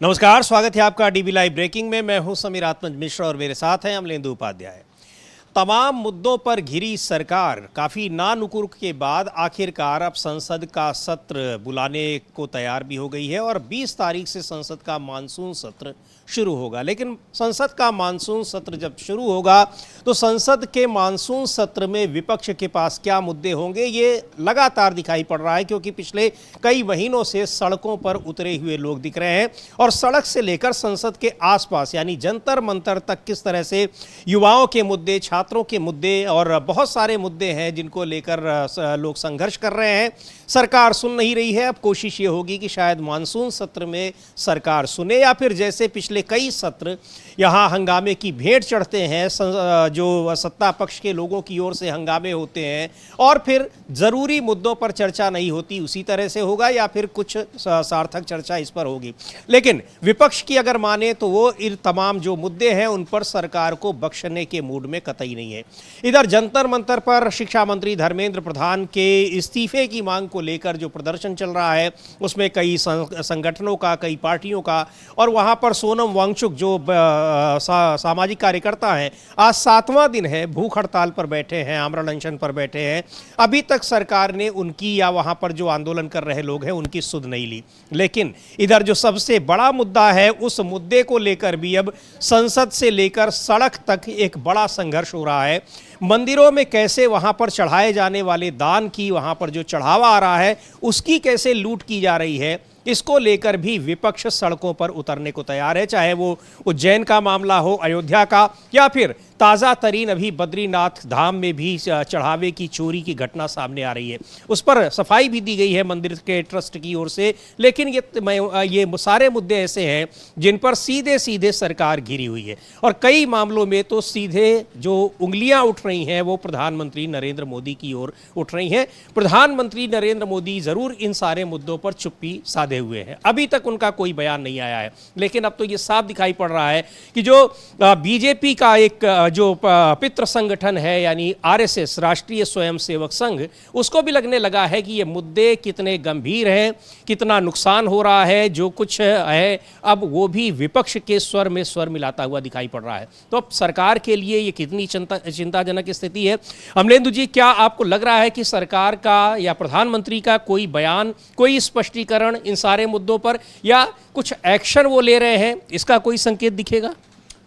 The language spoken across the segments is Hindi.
नमस्कार, स्वागत है आपका डीबी लाइव ब्रेकिंग में। मैं हूं समीर आत्मज मिश्रा और मेरे साथ हैं अमलेंदु उपाध्याय। तमाम मुद्दों पर घिरी सरकार काफ़ी नानुकुर के बाद आखिरकार अब संसद का सत्र बुलाने को तैयार भी हो गई है और 20 तारीख से संसद का मानसून सत्र शुरू होगा। लेकिन संसद का मानसून सत्र जब शुरू होगा तो संसद के मानसून सत्र में विपक्ष के पास क्या मुद्दे होंगे, ये लगातार दिखाई पड़ रहा है, क्योंकि पिछले कई महीनों से सड़कों पर उतरे हुए लोग दिख रहे हैं और सड़क से लेकर संसद के आसपास यानी जंतर मंतर तक किस तरह से युवाओं के मुद्दे, छात्रों के मुद्दे और बहुत सारे मुद्दे हैं जिनको लेकर लोग संघर्ष कर रहे हैं। सरकार सुन नहीं रही है। अब कोशिश ये होगी कि शायद मानसून सत्र में सरकार सुने या फिर जैसे पिछले कई सत्र यहाँ हंगामे की भेंट चढ़ते हैं, जो सत्ता पक्ष के लोगों की ओर से हंगामे होते हैं और फिर ज़रूरी मुद्दों पर चर्चा नहीं होती, उसी तरह से होगा या फिर कुछ सार्थक चर्चा इस पर होगी। लेकिन विपक्ष की अगर माने तो वो इन तमाम जो मुद्दे हैं उन पर सरकार को बख्शने के मूड में कतई नहीं है। इधर जंतर मंतर पर शिक्षा मंत्री धर्मेंद्र प्रधान के इस्तीफे की मांग को लेकर जो प्रदर्शन चल रहा है उसमें कई संगठनों का, कई पार्टियों का, और वहाँ पर सोनम वांगचुक जो सामाजिक कार्यकर्ता हैं, आज 7वां दिन है भूख हड़ताल पर बैठे हैं, आमरण अनशन पर बैठे हैं। अभी तक सरकार ने उनकी या वहाँ पर जो आंदोलन कर रहे लोग हैं उनकी सुध नहीं ली। लेकिन इधर जो सबसे बड़ा मुद्दा है उस मुद्दे को लेकर भी अब संसद से लेकर सड़क तक एक बड़ा संघर्ष हो रहा है। मंदिरों में कैसे वहाँ पर चढ़ाए जाने वाले दान की, वहाँ पर जो चढ़ावा आ रहा है उसकी कैसे लूट की जा रही है, इसको लेकर भी विपक्ष सड़कों पर उतरने को तैयार है। चाहे वो उज्जैन का मामला हो, अयोध्या का, या फिर ताज़ा तरीन अभी बद्रीनाथ धाम में भी चढ़ावे की चोरी की घटना सामने आ रही है। उस पर सफाई भी दी गई है मंदिर के ट्रस्ट की ओर से। लेकिन ये सारे मुद्दे ऐसे हैं जिन पर सीधे सीधे सरकार घिरी हुई है और कई मामलों में तो सीधे जो उंगलियां उठ रही हैं वो प्रधानमंत्री नरेंद्र मोदी की ओर उठ रही हैं। प्रधानमंत्री नरेंद्र मोदी ज़रूर इन सारे मुद्दों पर चुप्पी साधे हुए हैं, अभी तक उनका कोई बयान नहीं आया है। लेकिन अब तो ये साफ दिखाई पड़ रहा है कि जो बीजेपी का एक जो पितृ संगठन है यानी आरएसएस, राष्ट्रीय स्वयंसेवक संघ, उसको भी लगने लगा है कि ये मुद्दे कितने गंभीर हैं, कितना नुकसान हो रहा है, जो कुछ है अब वो भी विपक्ष के स्वर में स्वर मिलाता हुआ दिखाई पड़ रहा है। तो अब सरकार के लिए ये कितनी चिंताजनक स्थिति है। अमलेंदु जी, क्या आपको लग रहा है कि सरकार का या प्रधानमंत्री का कोई बयान, कोई स्पष्टीकरण इन सारे मुद्दों पर या कुछ एक्शन वो ले रहे हैं, इसका कोई संकेत दिखेगा?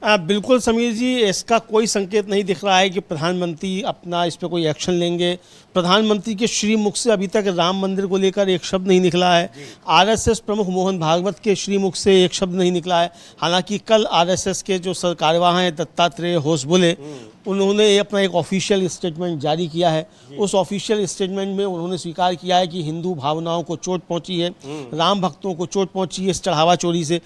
बिल्कुल समीर जी, इसका कोई संकेत नहीं दिख रहा है कि प्रधानमंत्री अपना इस पर कोई एक्शन लेंगे। प्रधानमंत्री के श्रीमुख से अभी तक राम मंदिर को लेकर एक शब्द नहीं निकला है। आरएसएस प्रमुख मोहन भागवत के श्रीमुख से एक शब्द नहीं निकला है। हालांकि कल आरएसएस के जो कार्यवाह हैं दत्तात्रेय होसबोले, उन्होंने अपना एक ऑफिशियल स्टेटमेंट जारी किया है। उस ऑफिशियल स्टेटमेंट में उन्होंने स्वीकार किया है कि हिंदू भावनाओं को चोट पहुंची है, राम भक्तों को चोट पहुंची है इस चढ़ावा चोरी से।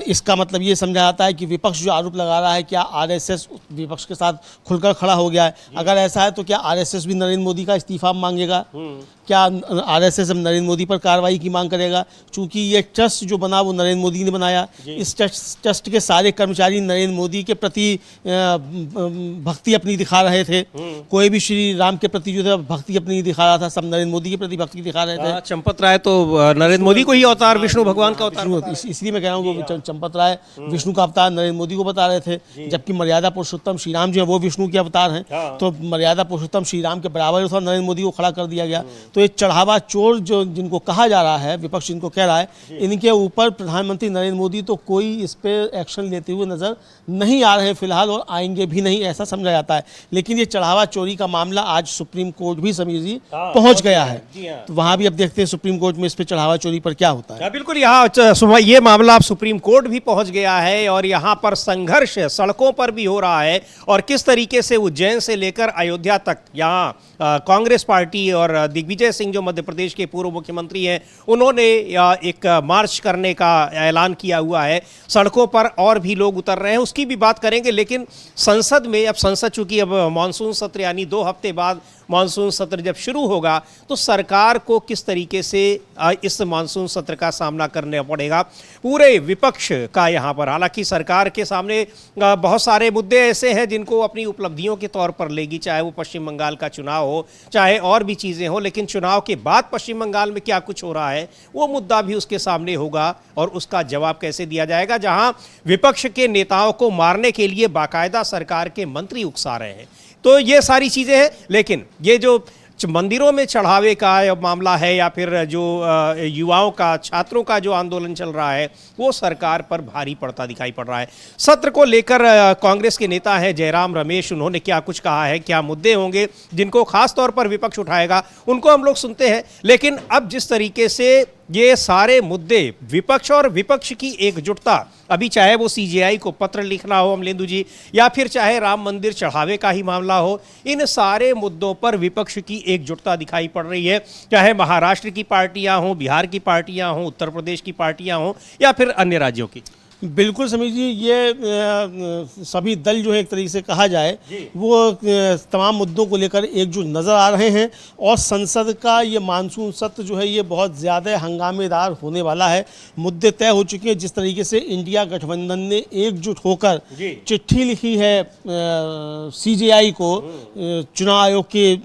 इसका मतलब ये समझा जाता है कि विपक्ष जो आरोप लगा रहा है, क्या आरएसएस विपक्ष के साथ खुलकर खड़ा हो गया है? अगर ऐसा है तो क्या आरएसएस भी नरेंद्र मोदी का इस्तीफा मांगेगा? क्या आरएसएस अब नरेंद्र मोदी पर कार्रवाई की मांग करेगा? चूंकि ये ट्रस्ट जो बना वो नरेंद्र मोदी ने बनाया, इस ट्रस्ट के सारे कर्मचारी नरेंद्र मोदी के प्रति भक्ति अपनी दिखा रहे थे। कोई भी श्री राम के प्रति जो था भक्ति अपनी दिखा रहा था, सब नरेंद्र मोदी के प्रति भक्ति दिखा रहे थे। चंपत राय तो नरेंद्र मोदी को ही अवतार, विष्णु भगवान का अवतार, इसलिए मैं कह रहा हूँ चंपत राय विष्णु का अवतार नरेंद्र मोदी को बता रहे थे, जबकि मर्यादा पुरुषोत्तम श्री राम जो है वो विष्णु के अवतार हैं। तो मर्यादा पुरुषोत्तम श्री राम के बराबर था, नरेंद्र मोदी को खड़ा कर दिया गया। तो ये चढ़ावा चोर जो जिनको कहा जा रहा है, विपक्ष जिनको कह रहा है, इनके ऊपर प्रधानमंत्री नरेंद्र मोदी तो कोई इस पर एक्शन लेते हुए नजर नहीं आ रहे फिलहाल, और आएंगे भी नहीं, ऐसा समझा जाता है। लेकिन ये चढ़ावा चोरी का मामला आज सुप्रीम कोर्ट भी समीर जी पहुंच गया है। तो वहां भी अब देखते हैं सुप्रीम कोर्ट में इस पर चढ़ावा चोरी पर क्या होता है। बिल्कुल, यहाँ ये मामला अब सुप्रीम कोर्ट भी पहुंच गया है और यहाँ पर संघर्ष सड़कों पर भी हो रहा है। और किस तरीके से उज्जैन से लेकर अयोध्या तक यहाँ कांग्रेस पार्टी और दिग्विजय सिंह जो मध्य प्रदेश के पूर्व मुख्यमंत्री हैं, उन्होंने एक मार्च करने का ऐलान किया हुआ है। सड़कों पर और भी लोग उतर रहे हैं, उसकी भी बात करेंगे। लेकिन संसद में अब संसद चूंकि अब मानसून सत्र यानी 2 हफ्ते बाद मानसून सत्र जब शुरू होगा तो सरकार को किस तरीके से इस मानसून सत्र का सामना करना पड़ेगा, पूरे विपक्ष का यहाँ पर। हालांकि सरकार के सामने बहुत सारे मुद्दे ऐसे हैं जिनको अपनी उपलब्धियों के तौर पर लेगी, चाहे वो पश्चिम बंगाल का चुनाव हो, चाहे और भी चीज़ें हो, लेकिन चुनाव के बाद पश्चिम बंगाल में क्या कुछ हो रहा है वो मुद्दा भी उसके सामने होगा और उसका जवाब कैसे दिया जाएगा, जहां विपक्ष के नेताओं को मारने के लिए बाकायदा सरकार के मंत्री उकसा रहे हैं। तो ये सारी चीज़ें हैं, लेकिन ये जो मंदिरों में चढ़ावे का मामला है या फिर जो युवाओं का, छात्रों का जो आंदोलन चल रहा है वो सरकार पर भारी पड़ता दिखाई पड़ रहा है। सत्र को लेकर कांग्रेस के नेता हैं जयराम रमेश, उन्होंने क्या कुछ कहा है, क्या मुद्दे होंगे जिनको खास तौर पर विपक्ष उठाएगा, उनको हम लोग सुनते हैं। लेकिन अब जिस तरीके से ये सारे मुद्दे, विपक्ष और विपक्ष की एकजुटता, अभी चाहे वो सीजेआई को पत्र लिखना हो अमलेंदु जी, या फिर चाहे राम मंदिर चढ़ावे का ही मामला हो, इन सारे मुद्दों पर विपक्ष की एकजुटता दिखाई पड़ रही है। चाहे महाराष्ट्र की पार्टियां हों, बिहार की पार्टियां हों, उत्तर प्रदेश की पार्टियां हों या फिर अन्य राज्यों की। बिल्कुल समीर जी, ये सभी दल जो है एक तरीके से कहा जाए वो तमाम मुद्दों को लेकर एकजुट नज़र आ रहे हैं और संसद का ये मानसून सत्र जो है ये बहुत ज़्यादा हंगामेदार होने वाला है। मुद्दे तय हो चुके हैं। जिस तरीके से इंडिया गठबंधन ने एकजुट होकर चिट्ठी लिखी है सीजेआई को चुनाव आयोग के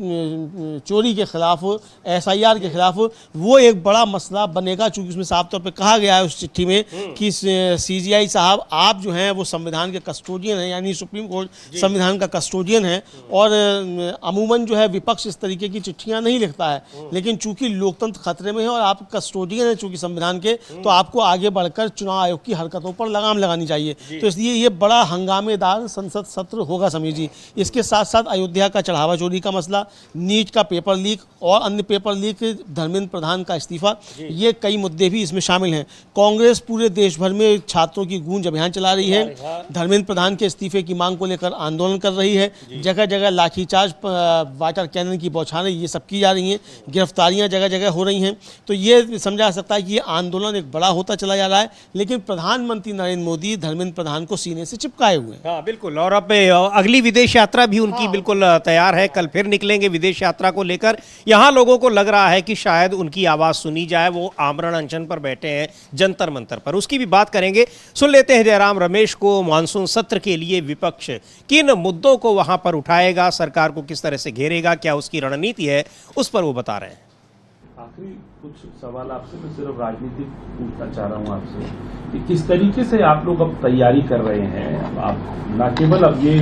चोरी के खिलाफ, एसआईआर के खिलाफ, वो एक बड़ा मसला बनेगा, चूँकि उसमें साफ तौर पर कहा गया है उस चिट्ठी में कि सीजेआई साहब आप जो हैं वो संविधान के कस्टोडियन हैं, यानी सुप्रीम कोर्ट संविधान का कस्टोडियन है और अमूमन जो है विपक्ष इस तरीके की चिट्ठियां नहीं लिखता है, लेकिन चूंकि लोकतंत्र खतरे में है और आप कस्टोडियन हैं चूंकि संविधान के, तो आपको आगे बढ़कर चुनाव आयोग की हरकतों पर लगाम लगानी चाहिए। तो इसलिए ये बड़ा हंगामेदार संसद सत्र होगा समीर जी। इसके साथ साथ अयोध्या का चढ़ावा चोरी का मसला, नीट का पेपर लीक और अन्य पेपर लीक, धर्मेंद्र प्रधान का इस्तीफा, ये कई मुद्दे भी इसमें शामिल हैं। कांग्रेस पूरे देश भर में छात्रों की गूंज अभियान चला रही है, धर्मेंद्र प्रधान के इस्तीफे की मांग को लेकर आंदोलन कर रही है, जगह जगह लाठीचार्ज, वाटर कैनन की बौछारें ये सब की जा रही हैं, गिरफ्तारियां जगह जगह हो रही हैं। तो ये समझा जा सकता है कि ये आंदोलन एक बड़ा होता चला जा रहा है, लेकिन प्रधानमंत्री नरेंद्र मोदी धर्मेंद्र प्रधान को सीने से चिपकाए हुए हैं। हाँ बिल्कुल, और अब अगली विदेश यात्रा भी उनकी बिल्कुल तैयार है, कल फिर निकलेंगे विदेश यात्रा को लेकर। यहाँ लोगों को लग रहा है कि शायद उनकी आवाज़ सुनी जाए, वो आमरण अनशन पर बैठे हैं जंतर मंतर पर, उसकी भी बात करेंगे। सुन लेते हैं जयराम रमेश को, मानसून सत्र के लिए विपक्ष किन मुद्दों को वहां पर उठाएगा, सरकार को किस तरह से घेरेगा, क्या उसकी रणनीति है, उस पर वो बता रहे हैं। आखिरी कुछ सवाल आपसे मैं सिर्फ राजनीतिक पूछना चाह रहा हूं आपसे कि किस तरीके से आप लोग अब तैयारी कर रहे हैं। आप न केवल अब ये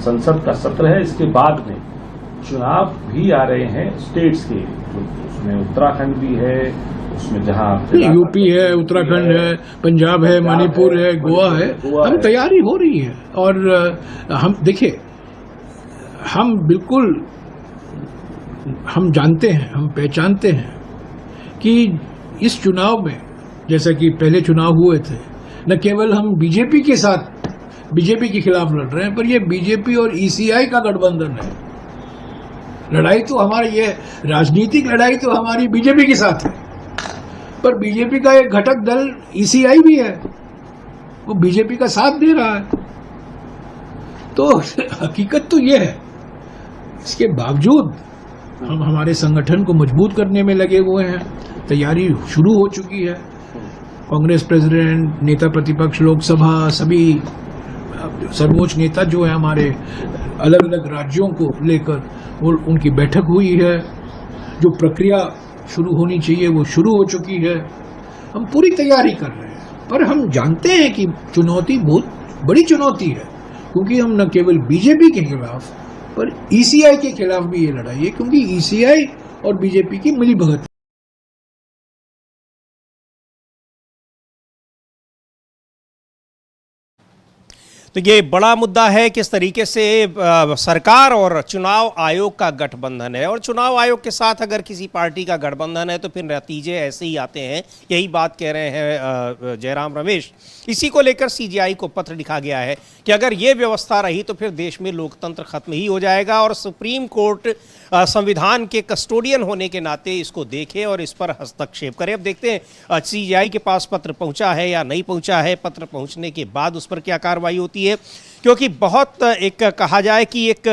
संसद का सत्र है, इसके बाद में चुनाव भी आ रहे हैं स्टेट्स के, उसमें उत्तराखंड भी है, उसमें जहाँ यूपी है, उत्तराखंड है, पंजाब है, मणिपुर है, गोवा है, हम तैयारी हो रही है। और हम देखिए, हम बिल्कुल हम जानते हैं, हम पहचानते हैं कि इस चुनाव में, जैसा कि पहले चुनाव हुए थे, न केवल हम बीजेपी के साथ, बीजेपी के खिलाफ लड़ रहे हैं, पर ये बीजेपी और ईसीआई का गठबंधन है। लड़ाई तो हमारी, ये राजनीतिक लड़ाई तो हमारी बीजेपी के साथ है, पर बीजेपी का एक घटक दल ईसीआई भी है, वो बीजेपी का साथ दे रहा है। तो हकीकत तो ये है, इसके बावजूद हम हमारे संगठन को मजबूत करने में लगे हुए हैं। तैयारी शुरू हो चुकी है। कांग्रेस प्रेसिडेंट, नेता प्रतिपक्ष, लोकसभा, सभी सर्वोच्च नेता जो है हमारे अलग अलग राज्यों को लेकर, वो उनकी बैठक हुई है। जो प्रक्रिया शुरू होनी चाहिए वो शुरू हो चुकी है। हम पूरी तैयारी कर रहे हैं, पर हम जानते हैं कि चुनौती बहुत बड़ी चुनौती है, क्योंकि हम न केवल बीजेपी के खिलाफ पर ईसीआई के खिलाफ भी ये लड़ाई है, क्योंकि ईसीआई और बीजेपी की मिलीभगत। तो ये बड़ा मुद्दा है किस तरीके से सरकार और चुनाव आयोग का गठबंधन है, और चुनाव आयोग के साथ अगर किसी पार्टी का गठबंधन है तो फिर नतीजे ऐसे ही आते हैं। यही बात कह रहे हैं जयराम रमेश। इसी को लेकर सीजेआई को पत्र लिखा गया है कि अगर ये व्यवस्था रही तो फिर देश में लोकतंत्र खत्म ही हो जाएगा, और सुप्रीम कोर्ट संविधान के कस्टोडियन होने के नाते इसको देखे और इस पर हस्तक्षेप करे। अब देखते हैं सीजेआई के पास पत्र पहुंचा है या नहीं पहुंचा है, पत्र पहुंचने के बाद उस पर क्या कार्रवाई होती है। क्योंकि बहुत एक कहा जाए कि एक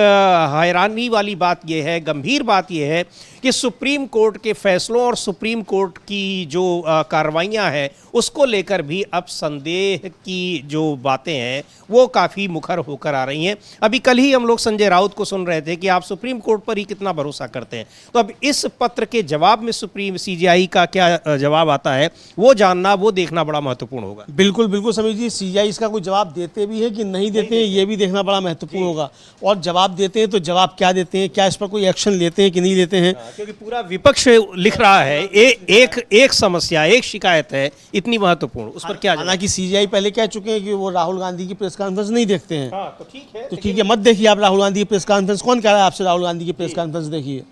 हैरानी वाली बात यह है, गंभीर बात यह है कि सुप्रीम कोर्ट के फैसलों और सुप्रीम कोर्ट की जो कार्रवाइयाँ हैं उसको लेकर भी अब संदेह की जो बातें हैं वो काफ़ी मुखर होकर आ रही हैं। अभी कल ही हम लोग संजय राउत को सुन रहे थे कि आप सुप्रीम कोर्ट पर ही कितना भरोसा करते हैं। तो अब इस पत्र के जवाब में सुप्रीम सीजीआई का क्या जवाब आता है वो जानना, वो देखना बड़ा महत्वपूर्ण होगा। बिल्कुल बिल्कुल समीर जी, सीजीआई इसका कोई जवाब देते भी है कि नहीं देते हैं ये भी देखना बड़ा महत्वपूर्ण होगा। और जवाब देते हैं तो जवाब क्या देते हैं, क्या इस पर कोई एक्शन लेते हैं कि नहीं लेते हैं, क्योंकि पूरा विपक्ष लिख रहा है एक समस्या, एक शिकायत है इतनी महत्वपूर्ण, उस पर क्या। हालांकि सीजीआई पहले कह चुके हैं कि वो राहुल गांधी की प्रेस कॉन्फ्रेंस नहीं देखते हैं। तो ठीक है, तो ठीक है, मत देखिए आप राहुल गांधी की प्रेस कॉन्फ्रेंस। कौन कह रहा है आपसे राहुल गांधी की प्रेस कॉन्फ्रेंस देखिए?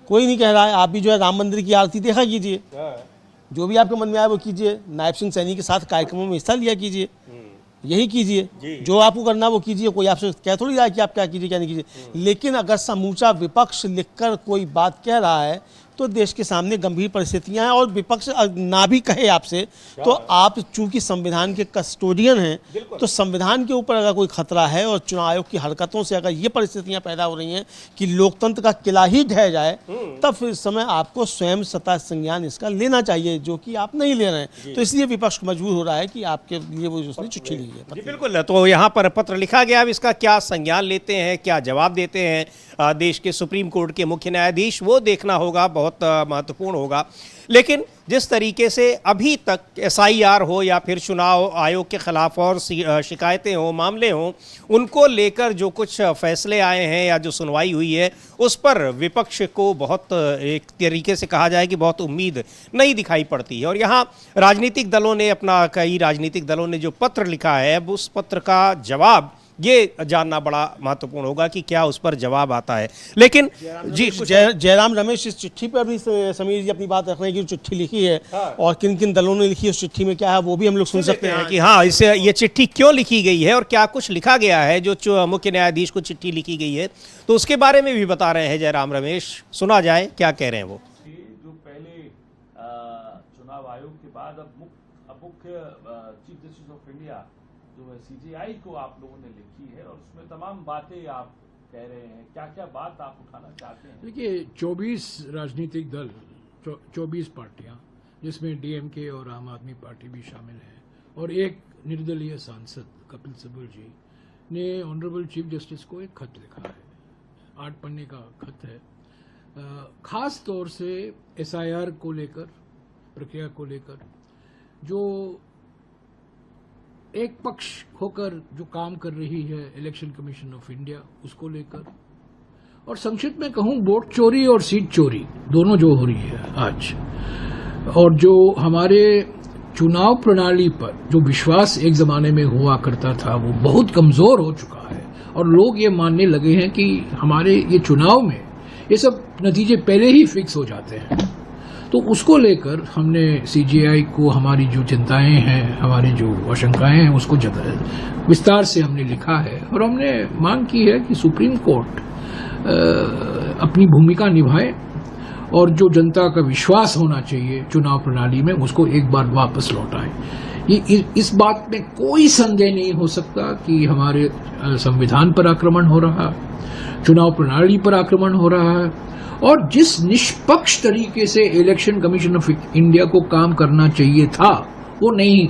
कोई नहीं कह रहा है। आप भी जो है राम मंदिर की आरती देखा कीजिए, जो भी आपके मन में आए वो कीजिए, नायब सिंह सैनी के साथ कार्यक्रमों में हिस्सा लिया कीजिए, यही कीजिए, जो आपको करना वो कीजिए। कोई आपसे कह थोड़ी रहा है कि आप क्या कीजिए क्या नहीं कीजिए। लेकिन अगर समूचा विपक्ष लिखकर कोई बात कह रहा है तो देश के सामने गंभीर परिस्थितियां हैं। और विपक्ष ना भी कहे आपसे तो आप चूंकि संविधान के कस्टोडियन हैं तो संविधान के ऊपर अगर कोई खतरा है और चुनाव आयोग की हरकतों से अगर ये परिस्थितियां पैदा हो रही हैं कि लोकतंत्र का किला ही ढह जाए, तब फिर इस समय आपको स्वयं सत्ता संज्ञान इसका लेना चाहिए, जो कि आप नहीं ले रहे हैं। तो इसलिए विपक्ष मजबूर हो रहा है कि आपके लिए वो उसने चिट्ठी ली है। बिल्कुल, तो यहाँ पर पत्र लिखा गया, अब इसका क्या संज्ञान लेते हैं, क्या जवाब देते हैं देश के सुप्रीम कोर्ट के मुख्य न्यायाधीश, वो देखना होगा, बहुत महत्वपूर्ण होगा। लेकिन जिस तरीके से अभी तक एसआईआर हो या फिर चुनाव आयोग के खिलाफ और शिकायतें हो, मामले हों, उनको लेकर जो कुछ फैसले आए हैं या जो सुनवाई हुई है उस पर विपक्ष को बहुत एक तरीके से कहा जाए कि बहुत उम्मीद नहीं दिखाई पड़ती है। और यहाँ राजनीतिक दलों ने कई राजनीतिक दलों ने जो पत्र लिखा है, अब उस पत्र का जवाब ये जानना बड़ा महत्वपूर्ण होगा कि क्या उस पर जवाब आता है। लेकिन जी जयराम रमेश इस चिट्ठी पर भी समीर जी अपनी बात रख रहे हैं कि चिट्ठी लिखी है और किन किन दलों ने लिखी है, उस चिट्ठी में क्या है वो भी हम लोग सुन सकते हैं कि हाँ इसे ये चिट्ठी क्यों लिखी गई है और क्या कुछ लिखा गया है जो मुख्य न्यायाधीश को चिट्ठी लिखी गई है, तो उसके बारे में भी बता रहे हैं जयराम रमेश। सुना जाए क्या कह रहे हैं वो। जो पहले चुनाव आयोग के बाद अब मुख्य चीफ जस्टिस ऑफ इंडिया जो है सीजीआई को आप लोगों ने लिखी है और उसमें तमाम बातें आप कह रहे हैं, क्या क्या बात आप उठाना चाहते हैं? देखिए, 24 राजनीतिक दल, 24 पार्टियां, जिसमें डीएमके और आम आदमी पार्टी भी शामिल है, और एक निर्दलीय सांसद कपिल सिब्बल जी ने ऑनरेबल चीफ जस्टिस को एक खत लिखा है। 8 पन्ने का खत है, खास तौर से एसआईआर को लेकर, प्रक्रिया को लेकर, जो एक पक्ष होकर जो काम कर रही है इलेक्शन कमीशन ऑफ इंडिया, उसको लेकर, और संक्षिप्त में कहूं वोट चोरी और सीट चोरी दोनों जो हो रही है आज, और जो हमारे चुनाव प्रणाली पर जो विश्वास एक जमाने में हुआ करता था वो बहुत कमजोर हो चुका है। और लोग ये मानने लगे हैं कि हमारे ये चुनाव में ये सब नतीजे पहले ही फिक्स हो जाते हैं। तो उसको लेकर हमने सीजीआई को हमारी जो चिंताएं हैं, हमारी जो आशंकाएं हैं, उसको विस्तार से हमने लिखा है और हमने मांग की है कि सुप्रीम कोर्ट अपनी भूमिका निभाए और जो जनता का विश्वास होना चाहिए चुनाव प्रणाली में उसको एक बार वापस लौटाए। ये इस बात में कोई संदेह नहीं हो सकता कि हमारे संविधान पर आक्रमण हो रहा है, चुनाव प्रणाली पर आक्रमण हो रहा है, और जिस निष्पक्ष तरीके से इलेक्शन कमीशन ऑफ इंडिया को काम करना चाहिए था वो नहीं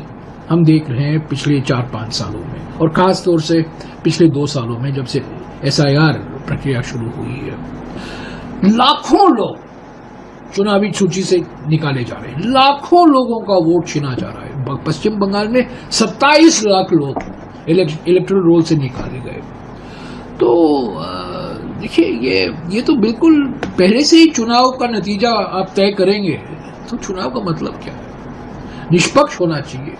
हम देख रहे हैं पिछले 4-5 सालों में, और खास तौर से पिछले 2 सालों में जब से एसआईआर प्रक्रिया शुरू हुई है। लाखों लोग चुनावी सूची से निकाले जा रहे हैं, लाखों लोगों का वोट छीना जा रहा है। पश्चिम बंगाल में 27 लाख लोग इलेक्टोरल रोल से निकाले गए। तो देखिए, ये तो बिल्कुल पहले से ही चुनाव का नतीजा आप तय करेंगे तो चुनाव का मतलब क्या है? निष्पक्ष होना चाहिए,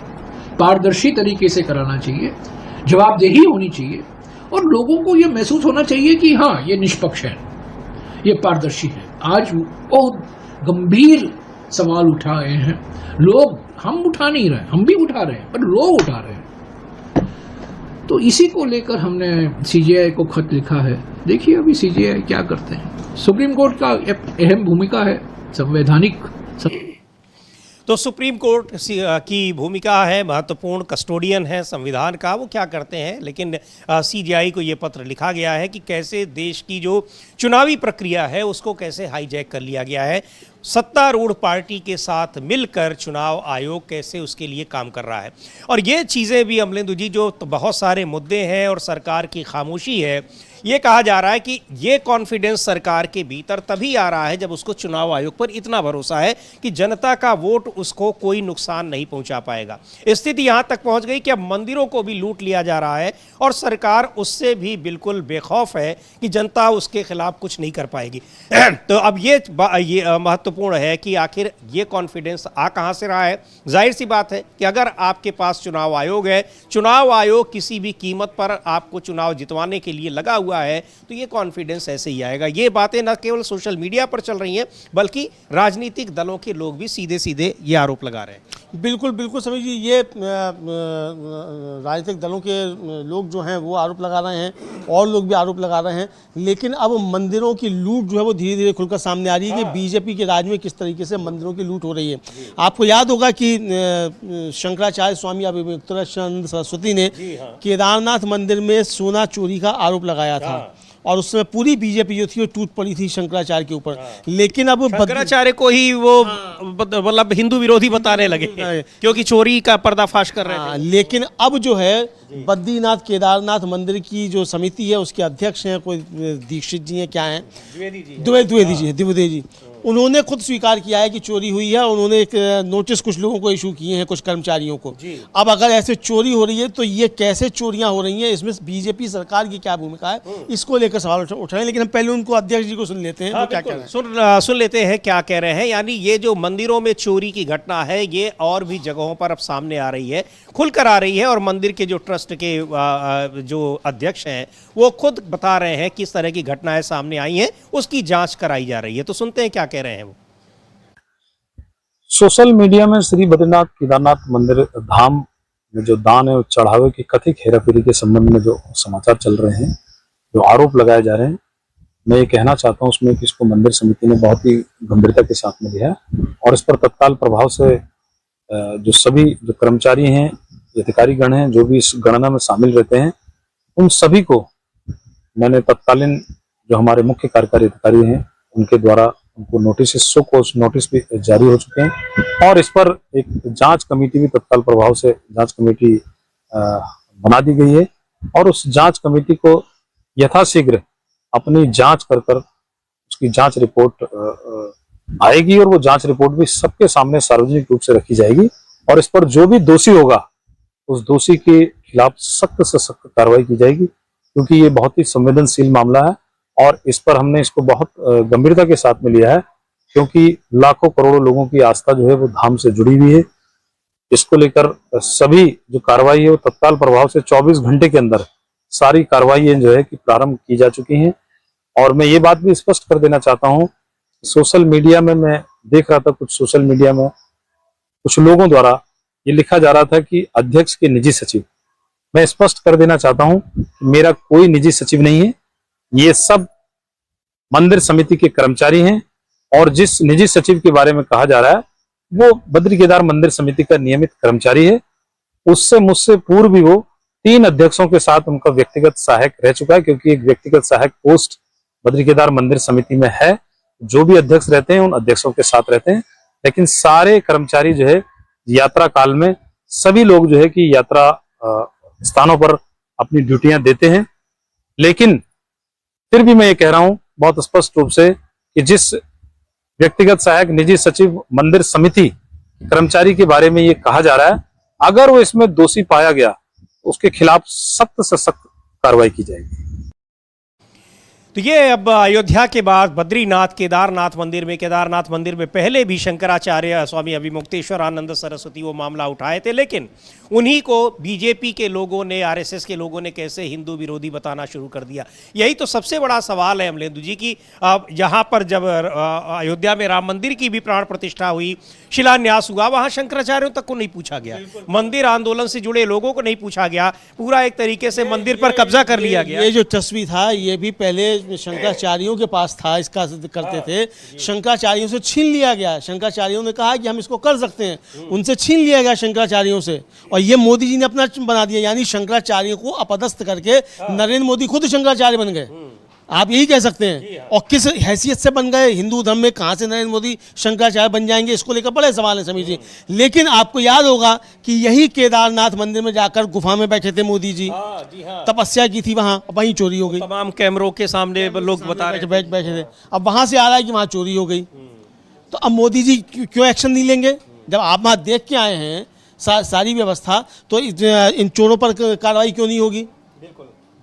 पारदर्शी तरीके से कराना चाहिए, जवाबदेही होनी चाहिए, और लोगों को ये महसूस होना चाहिए कि हाँ ये निष्पक्ष है, ये पारदर्शी है। आज बहुत गंभीर सवाल उठाए हैं लोग, हम उठा नहीं रहे, हम भी उठा रहे हैं, पर लोग उठा रहे हैं। तो इसी को लेकर हमने सीजीआई को खत लिखा है। देखिए अभी सीजीआई क्या करते हैं। सुप्रीम कोर्ट का अहम भूमिका है, संवैधानिक। तो सुप्रीम कोर्ट की भूमिका है, महत्वपूर्ण कस्टोडियन है संविधान का, वो क्या करते हैं। लेकिन सीजीआई को ये पत्र लिखा गया है कि कैसे देश की जो चुनावी प्रक्रिया है उसको कैसे हाईजैक कर लिया गया है, सत्तारूढ़ पार्टी के साथ मिलकर चुनाव आयोग कैसे उसके लिए काम कर रहा है। और ये चीज़ें भी अमलेंदु जी, जो तो बहुत सारे मुद्दे हैं और सरकार की खामोशी है, ये कहा जा रहा है कि ये कॉन्फिडेंस सरकार के भीतर तभी आ रहा है जब उसको चुनाव आयोग पर इतना भरोसा है कि जनता का वोट उसको कोई नुकसान नहीं पहुंचा पाएगा। स्थिति यहां तक पहुंच गई कि अब मंदिरों को भी लूट लिया जा रहा है और सरकार उससे भी बिल्कुल बेखौफ है कि जनता उसके खिलाफ कुछ नहीं कर पाएगी। तो अब ये महत्वपूर्ण है कि आखिर ये कॉन्फिडेंस आ कहां से रहा है। जाहिर सी बात है कि अगर आपके पास चुनाव आयोग है, चुनाव आयोग किसी भी कीमत पर आपको चुनाव जितवाने के लिए लगा हुआ है, तो ये कॉन्फिडेंस ऐसे ही आएगा। ये बातें न केवल सोशल मीडिया पर चल रही हैं बल्कि राजनीतिक दलों के लोग भी सीधे सीधे ये आरोप लगा रहे हैं। बिल्कुल बिल्कुल समझिए, ये राजनीतिक दलों के लोग जो हैं वो आरोप लगा रहे हैं और लोग भी आरोप लगा रहे हैं। लेकिन अब मंदिरों की लूट जो है वो धीरे धीरे खुलकर सामने आ रही है कि बीजेपी के राज में किस तरीके से मंदिरों की लूट हो रही है। आपको याद होगा कि शंकराचार्य स्वामी अभिमुक्तानंद सरस्वती ने केदारनाथ मंदिर में सोना चोरी का आरोप लगाया था और उसमें पूरी बीजेपी जो थी वो टूट पड़ी थी शंकराचार्य के ऊपर। लेकिन अब शंकराचार्य को ही वो मतलब हिंदू विरोधी बताने लगे क्योंकि चोरी का पर्दाफाश कर रहे थे। लेकिन अब जो है बद्रीनाथ केदारनाथ मंदिर की जो समिति है उसके अध्यक्ष हैं, कोई दीक्षित जी हैं, क्या हैं, द्विवेदी जी, उन्होंने खुद स्वीकार किया है कि चोरी हुई है। उन्होंने एक नोटिस कुछ लोगों को इशू किए हैं, कुछ कर्मचारियों को। अब अगर ऐसे चोरी हो रही है तो ये कैसे चोरियां हो रही हैं, इसमें बीजेपी सरकार की क्या भूमिका है, इसको लेकर सवाल उठ रहे हैं। लेकिन हम पहले उनको अध्यक्ष जी को सुन लेते हैं। हाँ, क्या कह रहे हैं, सुन लेते हैं क्या कह रहे हैं। यानी ये जो मंदिरों में चोरी की घटना है ये और भी जगहों पर अब सामने आ रही है, खुलकर आ रही है, और मंदिर के जो ट्रस्ट के जो अध्यक्ष हैं वो खुद बता रहे हैं किस तरह की घटनाएं सामने आई हैं, उसकी जांच कराई जा रही है। तो सुनते हैं क्या कह रहे हैं वो। सोशल मीडिया में श्री बद्रीनाथ केदारनाथ मंदिर धाम में जो दान है, चढ़ावे की कथित हेराफेरी के संबंध में जो समाचार चल रहे हैं, जो आरोप लगाए जा रहे हैं, मैं ये कहना चाहता हूं उसमें कि इसको मंदिर समिति ने बहुत ही गंभीरता के साथ में लिया है और इस पर तत्काल प्रभाव से जो सभी जो कर्मचारी हैं, अधिकारीगण हैं, जो भी इस गणना में शामिल रहते हैं, उन सभी को मैंने तत्कालीन जो हमारे मुख्य कार्यकारी अधिकारी हैं उनके द्वारा उनको नोटिस, शो कॉज नोटिस भी जारी हो चुके हैं और इस पर एक जांच कमेटी भी तत्काल प्रभाव से जांच कमेटी बना दी गई है और उस जांच कमेटी को यथाशीघ्र अपनी जांच कर उसकी जांच रिपोर्ट आएगी और वो जांच रिपोर्ट भी सबके सामने सार्वजनिक रूप से रखी जाएगी और इस पर जो भी दोषी होगा उस दोषी के खिलाफ सख्त से सख्त कार्रवाई की जाएगी, क्योंकि ये बहुत ही संवेदनशील मामला है और इस पर हमने इसको बहुत गंभीरता के साथ में लिया है, क्योंकि लाखों करोड़ों लोगों की आस्था जो है वो धाम से जुड़ी हुई है। इसको लेकर सभी जो कार्रवाई है वो तत्काल प्रभाव से 24 घंटे के अंदर सारी कार्रवाई जो है कि प्रारंभ की जा चुकी हैं। और मैं ये बात भी स्पष्ट कर देना चाहता हूँ, सोशल मीडिया में मैं देख रहा था, कुछ सोशल मीडिया में कुछ लोगों द्वारा ये लिखा जा रहा था कि अध्यक्ष के निजी सचिव। मैं स्पष्ट कर देना चाहता हूं कि मेरा कोई निजी सचिव नहीं है, ये सब मंदिर समिति के कर्मचारी हैं और जिस निजी सचिव के बारे में कहा जा रहा है वो बद्री केदार मंदिर समिति का नियमित कर्मचारी है। उससे मुझसे पूर्व भी वो 3 अध्यक्षों के साथ उनका व्यक्तिगत सहायक रह चुका है, क्योंकि एक व्यक्तिगत सहायक पोस्ट बद्री केदार मंदिर समिति में है। जो भी अध्यक्ष रहते हैं उन अध्यक्षों के साथ रहते हैं, लेकिन सारे कर्मचारी जो है यात्रा काल में सभी लोग जो है कि यात्रा स्थानों पर अपनी ड्यूटियां देते हैं। लेकिन फिर भी मैं ये कह रहा हूं बहुत स्पष्ट रूप से कि जिस व्यक्तिगत सहायक निजी सचिव मंदिर समिति कर्मचारी के बारे में ये कहा जा रहा है, अगर वो इसमें दोषी पाया गया तो उसके खिलाफ सख्त से सख्त कार्रवाई की जाएगी। तो ये अब अयोध्या के बाद बद्रीनाथ केदारनाथ मंदिर में पहले भी शंकराचार्य स्वामी अभिमुक्तेश्वरानंद सरस्वती वो मामला उठाए थे, लेकिन उन्हीं को बीजेपी के लोगों ने, आरएसएस के लोगों ने कैसे हिंदू विरोधी बताना शुरू कर दिया। यही तो सबसे बड़ा सवाल है अमलेंदु जी की। यहाँ पर जब अयोध्या में राम मंदिर की भी प्राण प्रतिष्ठा हुई, शिलान्यास हुआ, वहाँ शंकराचार्यों तक को नहीं पूछा गया, मंदिर आंदोलन से जुड़े लोगों को नहीं पूछा गया, पूरा एक तरीके से मंदिर पर कब्जा कर लिया गया। ये जो तस्वीर था ये भी पहले ये शंकराचार्यों के पास था, इसका करते थे, शंकराचार्यों से छीन लिया गया। शंकराचार्यों ने कहा कि हम इसको कर सकते हैं, उनसे छीन लिया गया शंकराचार्यों से, और ये मोदी जी ने अपना बना दिया। यानी शंकराचार्यों को अपदस्थ करके नरेंद्र मोदी खुद शंकराचार्य बन गए, आप यही कह सकते हैं। और किस हैसियत से बन गए? हिंदू धर्म में कहाँ से नरेंद्र मोदी शंकराचार्य बन जाएंगे, इसको लेकर बड़े सवाल है समीर जी। लेकिन आपको याद होगा कि यही केदारनाथ मंदिर में जाकर गुफा में बैठे थे मोदी जी, तपस्या की थी वहाँ, वहीं चोरी हो गई। तमाम कैमरों के सामने लोग बता रहे बैठे थे, अब वहाँ से आ रहा है कि वहाँ चोरी हो गई। तो अब मोदी जी क्यों एक्शन नहीं लेंगे? जब आप वहाँ देख के आए हैं सारी व्यवस्था, तो इन चोरों पर कार्रवाई क्यों नहीं होगी?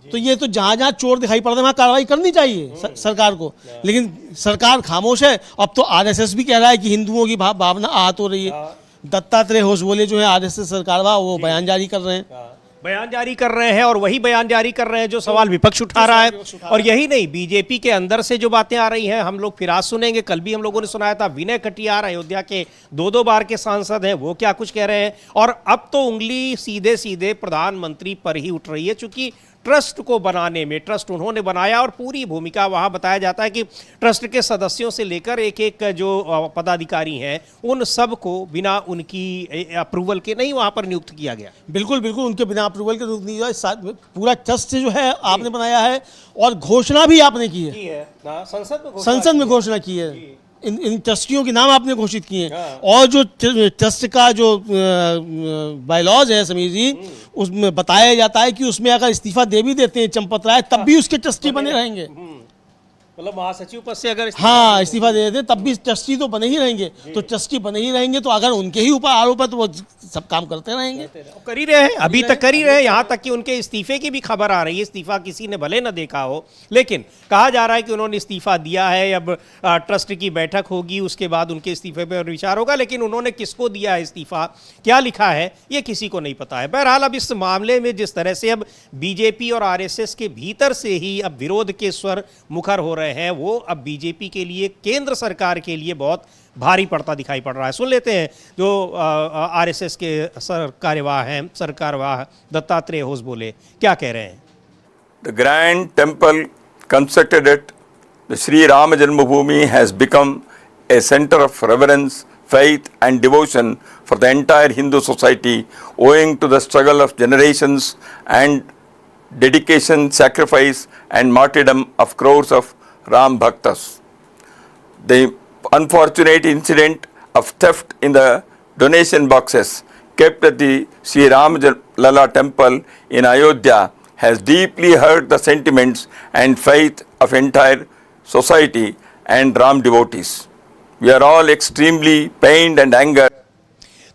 तो ये तो जहाँ जहाँ चोर दिखाई पड़ते हैं वहाँ कार्रवाई करनी चाहिए सरकार को, लेकिन सरकार खामोश है। अब तो आरएसएस भी कह रहा है कि हिंदुओं की भावना आहत हो रही है। दत्तात्रेय होसबोले जो है आरएसएस सरकार वो बयान जारी कर रहे हैं, और वही बयान जारी कर रहे हैं जो सवाल विपक्ष उठा रहा है। और यही नहीं, बीजेपी के अंदर से जो बातें आ रही हैं, हम लोग फिर आज सुनेंगे। कल भी हम लोगों ने सुनाया था, विनय कटियार अयोध्या के 2 बार के सांसद हैं, वो क्या कुछ कह रहे हैं। और अब तो उंगली सीधे सीधे प्रधानमंत्री पर ही उठ रही है, चूंकि ट्रस्ट को बनाने में, ट्रस्ट उन्होंने बनाया और पूरी भूमिका वहाँ बताया जाता है कि ट्रस्ट के सदस्यों से लेकर एक एक जो पदाधिकारी हैं उन सब को बिना उनकी अप्रूवल के नहीं वहाँ पर नियुक्त किया गया। बिल्कुल बिल्कुल, उनके बिना अप्रूवल के नियुक्त नहीं हुआ। पूरा ट्रस्ट जो है आपने बनाया है, और घोषणा भी आपने की है, संसद में घोषणा की है। इन ट्रस्टियों के नाम आपने घोषित किए हैं। और जो ट्रस्ट का जो बायलॉज है समीर जी, उसमें बताया जाता है कि उसमें अगर इस्तीफा दे भी देते हैं चंपत राय, तब भी उसके ट्रस्टी बने रहेंगे। मतलब महासचिव पद से अगर इस्तीफा दे देते तब भी ट्रस्टी तो बने ही रहेंगे। तो ट्रस्टी बने ही रहेंगे, तो अगर उनके ही ऊपर आरोप है तो वो सब काम करते रहेंगे, कर ही रहे हैं, अभी तक कर ही रहे हैं। यहाँ तक कि उनके इस्तीफे की भी खबर आ रही है। इस्तीफा किसी ने भले न देखा हो, लेकिन कहा जा रहा है कि उन्होंने इस्तीफा दिया है। अब ट्रस्ट की बैठक होगी, उसके बाद उनके इस्तीफे पर विचार होगा, लेकिन उन्होंने किसको दिया है इस्तीफा, क्या लिखा है, ये किसी को नहीं पता है। बहरहाल अब इस मामले में जिस तरह से अब बीजेपी और आरएसएस के भीतर से ही अब विरोध के स्वर मुखर हो रहे हैं, वो अब बीजेपी के लिए, केंद्र सरकार के लिए बहुत भारी पड़ता दिखाई पड़ रहा है। सुन लेते हैं जो आरएसएस के सरकारवाह दत्तात्रेय होसबोले क्या कह रहे हैं। The grand temple constructed at the Sri Ram Janmabhoomi has become a center of reverence, faith and devotion for the entire Hindu society, owing to the struggle of generations and dedication, sacrifice and martyrdom of crores of Ram Bhaktas. The unfortunate incident of theft in the donation boxes kept at the Sri Ram Lala temple in Ayodhya has deeply hurt the sentiments and faith of entire society and Ram devotees. We are all extremely pained and angered.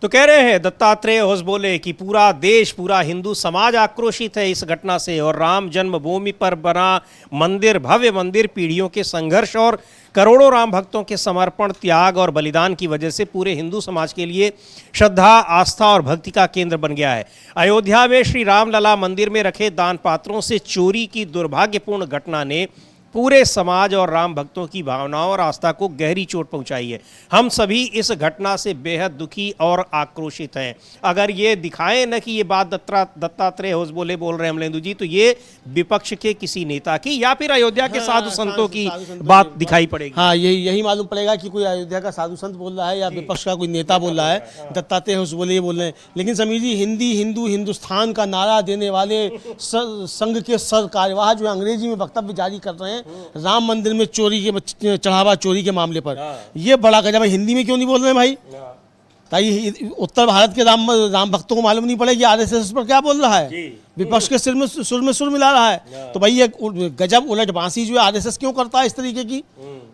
तो कह रहे हैं दत्तात्रेय होसबोले कि पूरा देश, पूरा हिंदू समाज आक्रोशित है इस घटना से, और राम जन्मभूमि पर बना मंदिर, भव्य मंदिर, पीढ़ियों के संघर्ष और करोड़ों राम भक्तों के समर्पण, त्याग और बलिदान की वजह से पूरे हिंदू समाज के लिए श्रद्धा, आस्था और भक्ति का केंद्र बन गया है। अयोध्या में श्री राम लला मंदिर में रखे दान पात्रों से चोरी की दुर्भाग्यपूर्ण घटना ने पूरे समाज और राम भक्तों की भावनाओं और आस्था को गहरी चोट पहुंचाई है। हम सभी इस घटना से बेहद दुखी और आक्रोशित हैं। अगर ये दिखाएं न कि ये बात दत्तात्रेय होसबोले बोल रहे हैं अमलेंदु जी, तो ये विपक्ष के किसी नेता की या फिर अयोध्या के साधु संतों की बात दिखाई पड़ेगी। हाँ, यही मालूम पड़ेगा कि कोई अयोध्या का साधु संत बोल रहा है या विपक्ष का कोई नेता बोल रहा है। दत्तात्रेय होसबोले ये बोल रहे हैं। लेकिन समीर जी, हिंदी हिंदू हिंदुस्तान का नारा देने वाले संघ के सरकार्यवाह जो अंग्रेजी में वक्तव्य जारी कर रहे हैं राम मंदिर में चोरी के, चढ़ावा चोरी के मामले पर, ये बड़ा गजब है। हिंदी में क्यों नहीं बोल रहे हैं भाई? ताकि उत्तर भारत के राम भक्तों को मालूम नहीं पड़े कि आरएसएस पर क्या बोल रहा है, विपक्ष के सुर में सुर मिला रहा है। तो भाई ये गजब उलट बांसी जो है आरएसएस क्यों करता है इस तरीके की।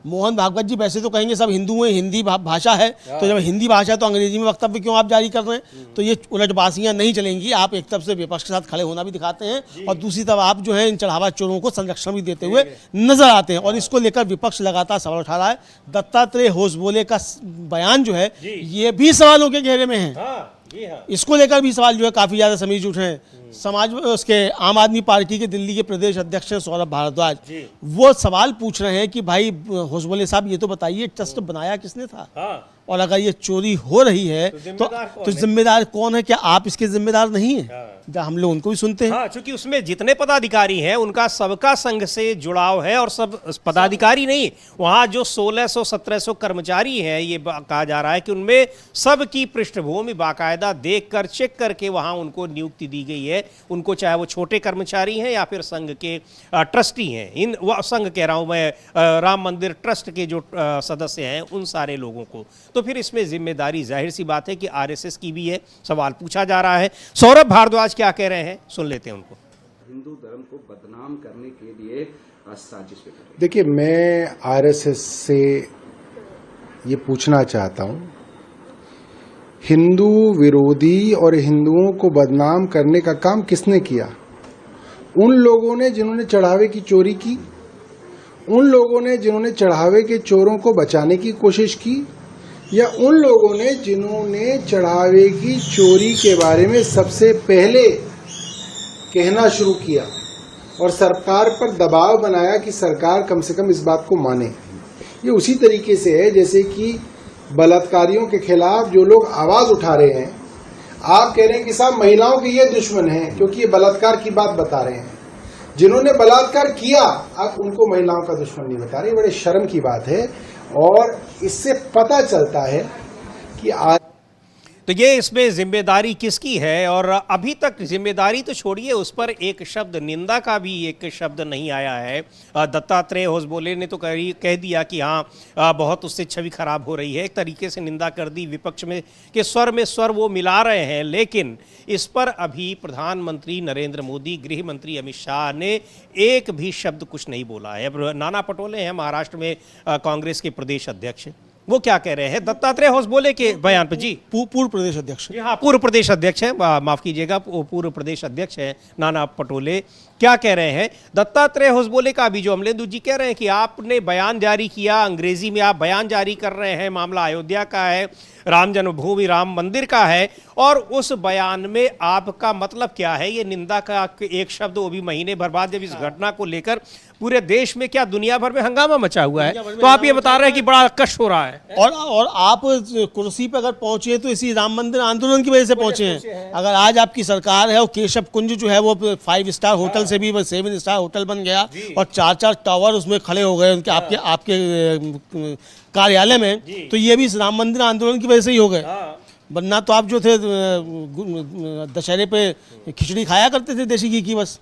मोहन भागवत जी वैसे तो कहेंगे सब हिंदू हैं, हिंदी भाषा है, तो जब हिंदी भाषा है तो अंग्रेजी में वक्तव्य क्यों आप जारी कर रहे हैं? तो ये उलट बांसियां नहीं चलेंगी। आप एक तरफ से विपक्ष के साथ खड़े होना भी दिखाते हैं और दूसरी तरफ आप जो है इन चढ़ावा चोरों को संरक्षण भी देते हुए नजर आते हैं, और इसको लेकर विपक्ष लगातार सवाल उठा रहा है। दत्तात्रेय होसबोले का बयान जो है ये भी सवालों के घेरे में है। इसको लेकर भी सवाल जो है काफी ज्यादा समीज उठे हैं। समाज उसके आम आदमी पार्टी के दिल्ली के प्रदेश अध्यक्ष हैं सौरभ भारद्वाज, वो सवाल पूछ रहे हैं कि भाई होसबोले साहब ये तो बताइए ट्रस्ट बनाया किसने था, और अगर ये चोरी हो रही है तो जिम्मेदार कौन है? क्या आप इसके जिम्मेदार नहीं है? हम लोग उनको भी सुनते हैं। हाँ, क्योंकि उसमें जितने पदाधिकारी हैं उनका सबका संघ से जुड़ाव है, और सब पदाधिकारी नहीं, वहाँ जो 1600-1700 कर्मचारी हैं, ये कहा जा रहा है कि उनमें सबकी पृष्ठभूमि बाकायदा देखकर चेक करके वहाँ उनको नियुक्ति दी गई है। उनको चाहे वो छोटे कर्मचारी हैं या फिर संघ के ट्रस्टी हैं, इन संघ कह रहा हूँ मैं, राम मंदिर ट्रस्ट के जो सदस्य हैं उन सारे लोगों को। तो फिर इसमें जिम्मेदारी जाहिर सी बात है कि आरएसएस की भी है, सवाल पूछा जा रहा है। सौरभ भारद्वाज क्या कह रहे हैं, सुन लेते हैं उनको। हिंदू धर्म को बदनाम करने के लिए साजिश पे कर रहे हैं। देखिए, मैं आरएसएस से ये पूछना चाहता हूं, हिंदू विरोधी और हिंदुओं को बदनाम करने का काम किसने किया? उन लोगों ने जिन्होंने चढ़ावे की चोरी की, उन लोगों ने जिन्होंने चढ़ावे के चोरों को बचाने की कोशिश की, या उन लोगों ने जिन्होंने चढ़ावे की चोरी के बारे में सबसे पहले कहना शुरू किया और सरकार पर दबाव बनाया कि सरकार कम से कम इस बात को माने। ये उसी तरीके से है जैसे कि बलात्कारियों के खिलाफ जो लोग आवाज उठा रहे हैं, आप कह रहे हैं कि साहब महिलाओं के ये दुश्मन हैं क्योंकि ये बलात्कार की बात बता रहे हैं। जिन्होंने बलात्कार किया आप उनको महिलाओं का दुश्मन नहीं बता रहे। बड़े शर्म की बात है, और इससे पता चलता है कि आज तो ये इसमें जिम्मेदारी किसकी है? और अभी तक जिम्मेदारी तो छोड़िए, उस पर एक शब्द निंदा का भी एक शब्द नहीं आया है। दत्तात्रेय होसबोले ने तो कह दिया कि हाँ बहुत उससे छवि खराब हो रही है, एक तरीके से निंदा कर दी, विपक्ष में के स्वर में स्वर वो मिला रहे हैं। लेकिन इस पर अभी प्रधानमंत्री नरेंद्र मोदी, गृह मंत्री अमित शाह ने एक भी शब्द कुछ नहीं बोला है। अब नाना पटोले हैं महाराष्ट्र में कांग्रेस के प्रदेश अध्यक्ष, वो क्या कह रहे हैं दत्तात्रेय होसबोले के बयान पर? जी, पूर्व प्रदेश अध्यक्ष, हाँ पूर्व प्रदेश अध्यक्ष हैं, माफ कीजिएगा, पूर्व प्रदेश अध्यक्ष हैं नाना पटोले। क्या कह रहे हैं दत्तात्रेय होसबोले का? अभी जो अमलेंदु जी कह रहे हैं कि आपने बयान जारी किया, अंग्रेजी में आप बयान जारी कर रहे हैं, मामला अयोध्या का है, राम जन्मभूमि राम मंदिर का है, और उस बयान में आपका मतलब क्या है? ये निंदा का एक शब्द, वो भी महीने भर बाद, जब इस घटना को लेकर पूरे देश में क्या दुनिया भर में हंगामा मचा हुआ है, तो आप ये बता रहे हैं कि बड़ा कष्ट हो रहा है। और आप कुर्सी पर अगर पहुंचे तो इसी राम मंदिर आंदोलन की वजह से पहुंचे हैं। अगर आज आपकी सरकार है और केशव कुंज जो है वो 5 स्टार होटल से भी 7 स्टार होटल बन गया और 4-4 टावर उसमें खड़े हो गए उनके आपके कार्यालय में, तो ये भी राम मंदिर आंदोलन की वजह से ही हो गए। वरना तो आप जो थे दशहरे पे खिचड़ी खाया करते थे देसी घी की। बस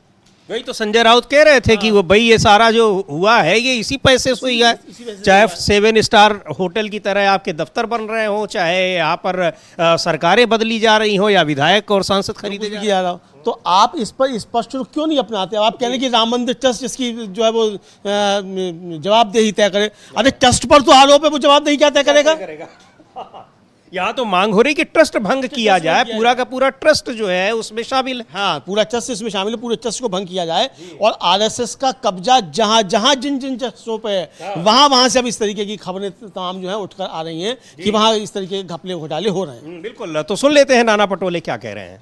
वही तो संजय राउत कह रहे थे कि वो भाई ये सारा जो हुआ है ये इसी पैसे से हुआ है, चाहे 7 स्टार होटल की तरह आपके दफ्तर बन रहे हो, चाहे यहाँ पर सरकारें बदली जा रही हो या विधायक और सांसद खरीदे जा रहा हो। तो आप इस पर स्पष्ट रूप क्यों नहीं अपनाते? आप कह रहे हैं कि राम मंदिर ट्रस्ट इसकी जो है वो जवाबदेही तय करे। अरे ट्रस्ट पर तो आरोप है, वो जवाबदेही क्या तय करेगा? यहाँ तो मांग हो रही कि ट्रस्ट भंग किया जाए, पूरा का पूरा ट्रस्ट जो है उसमें शामिल है। हाँ, पूरा ट्रस्ट इसमें शामिल है, पूरे ट्रस्ट को भंग किया जाए, और आरएसएस का कब्जा जहां जहां जिन जिन ट्रस्टों पे है वहां से अब इस तरीके की खबरें तमाम जो है उठकर आ रही हैं कि वहां इस तरीके के घपले घोटाले हो रहे हैं। बिल्कुल, तो सुन लेते हैं नाना पटोले क्या कह रहे हैं।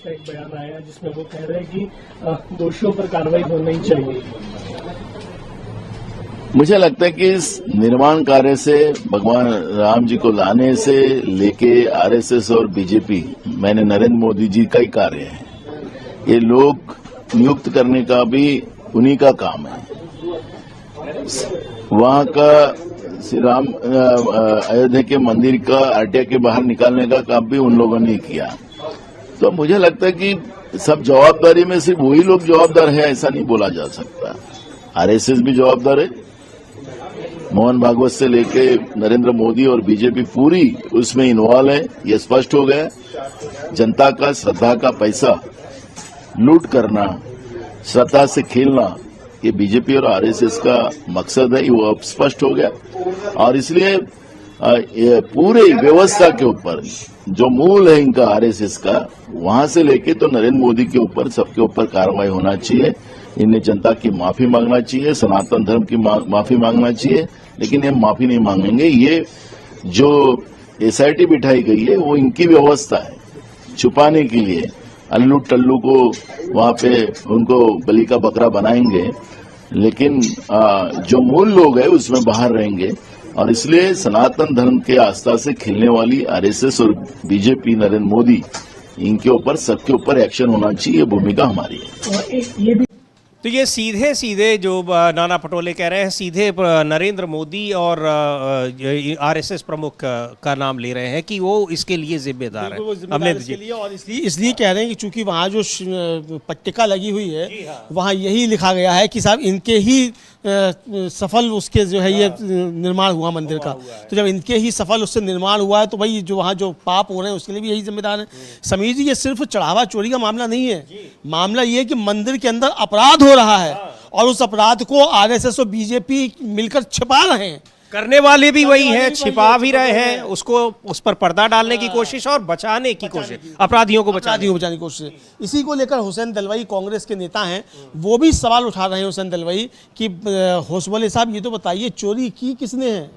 एक बयान आया जिसमें वो कह रहे हैं कि दोषियों पर कार्रवाई होनी चाहिए। मुझे लगता है कि इस निर्माण कार्य से, भगवान राम जी को लाने से लेके आरएसएस और बीजेपी, मैंने नरेंद्र मोदी जी का ही कार्य है। ये लोग नियुक्त करने का भी उन्हीं का काम है। वहां का श्री राम अयोध्या के मंदिर का आरटीआई के बाहर निकालने का काम भी उन लोगों ने किया। तो मुझे लगता है कि सब जवाबदारी में सिर्फ वही लोग जवाबदार है ऐसा नहीं बोला जा सकता। आरएसएस भी जवाबदार है, मोहन भागवत से लेके नरेंद्र मोदी और बीजेपी पूरी उसमें इन्वॉल्व है, ये स्पष्ट हो गया। जनता का श्रद्धा का पैसा लूट करना, श्रद्धा से खेलना, ये बीजेपी और आरएसएस का मकसद है, वो अब स्पष्ट हो गया। और इसलिए पूरे व्यवस्था के ऊपर जो मूल है इनका आरएसएस का, वहां से लेके तो नरेंद्र मोदी के ऊपर सबके ऊपर कार्रवाई होना चाहिए। इन्हें जनता की माफी मांगना चाहिए, सनातन धर्म की माफी मांगना चाहिए, लेकिन ये माफी नहीं मांगेंगे। ये जो एसआईटी बिठाई गई है वो इनकी व्यवस्था है छुपाने के लिए। अल्लू टल्लू को वहां पे उनको बलि का बकरा बनाएंगे, लेकिन जो मूल लोग हैं उसमें बाहर रहेंगे। और इसलिए सनातन धर्म के आस्था से खेलने वाली आरएसएस और बीजेपी, नरेंद्र मोदी, इनके ऊपर सबके ऊपर एक्शन होना चाहिए, ये भूमिका हमारी है। और ये भी तो ये सीधे सीधे जो नाना पटोले कह रहे हैं, सीधे नरेंद्र मोदी और आरएसएस प्रमुख का नाम ले रहे हैं कि वो इसके लिए जिम्मेदार है। वो जिम्मेदार इसके लिए, और इसलिए कह रहे हैं कि चूंकि वहाँ जो पट्टिका लगी हुई है वहाँ यही लिखा गया है कि साहब इनके ही सफल उसके जो है ये निर्माण हुआ मंदिर का, तो जब इनके ही सफल उससे निर्माण हुआ है तो भाई जो वहाँ जो पाप हो रहे हैं उसके लिए भी यही जिम्मेदार है। समीर जी, ये सिर्फ चढ़ावा चोरी का मामला नहीं है, मामला ये है कि मंदिर के अंदर अपराध हो रहा है और उस अपराध को आरएसएस और बीजेपी मिलकर छिपा रहे हैं। करने वाले भी वही हैं, छिपा भी रहे हैं उसको, उस पर पर्दा डालने की कोशिश और बचाने की कोशिश, अपराधियों को बचाने की कोशिश। इसी को लेकर हुसैन दलवाई कांग्रेस के नेता हैं, वो भी सवाल उठा रहे हैं हुसैन दलवाई कि होसबले साहब ये तो बताइए चोरी की किसने है?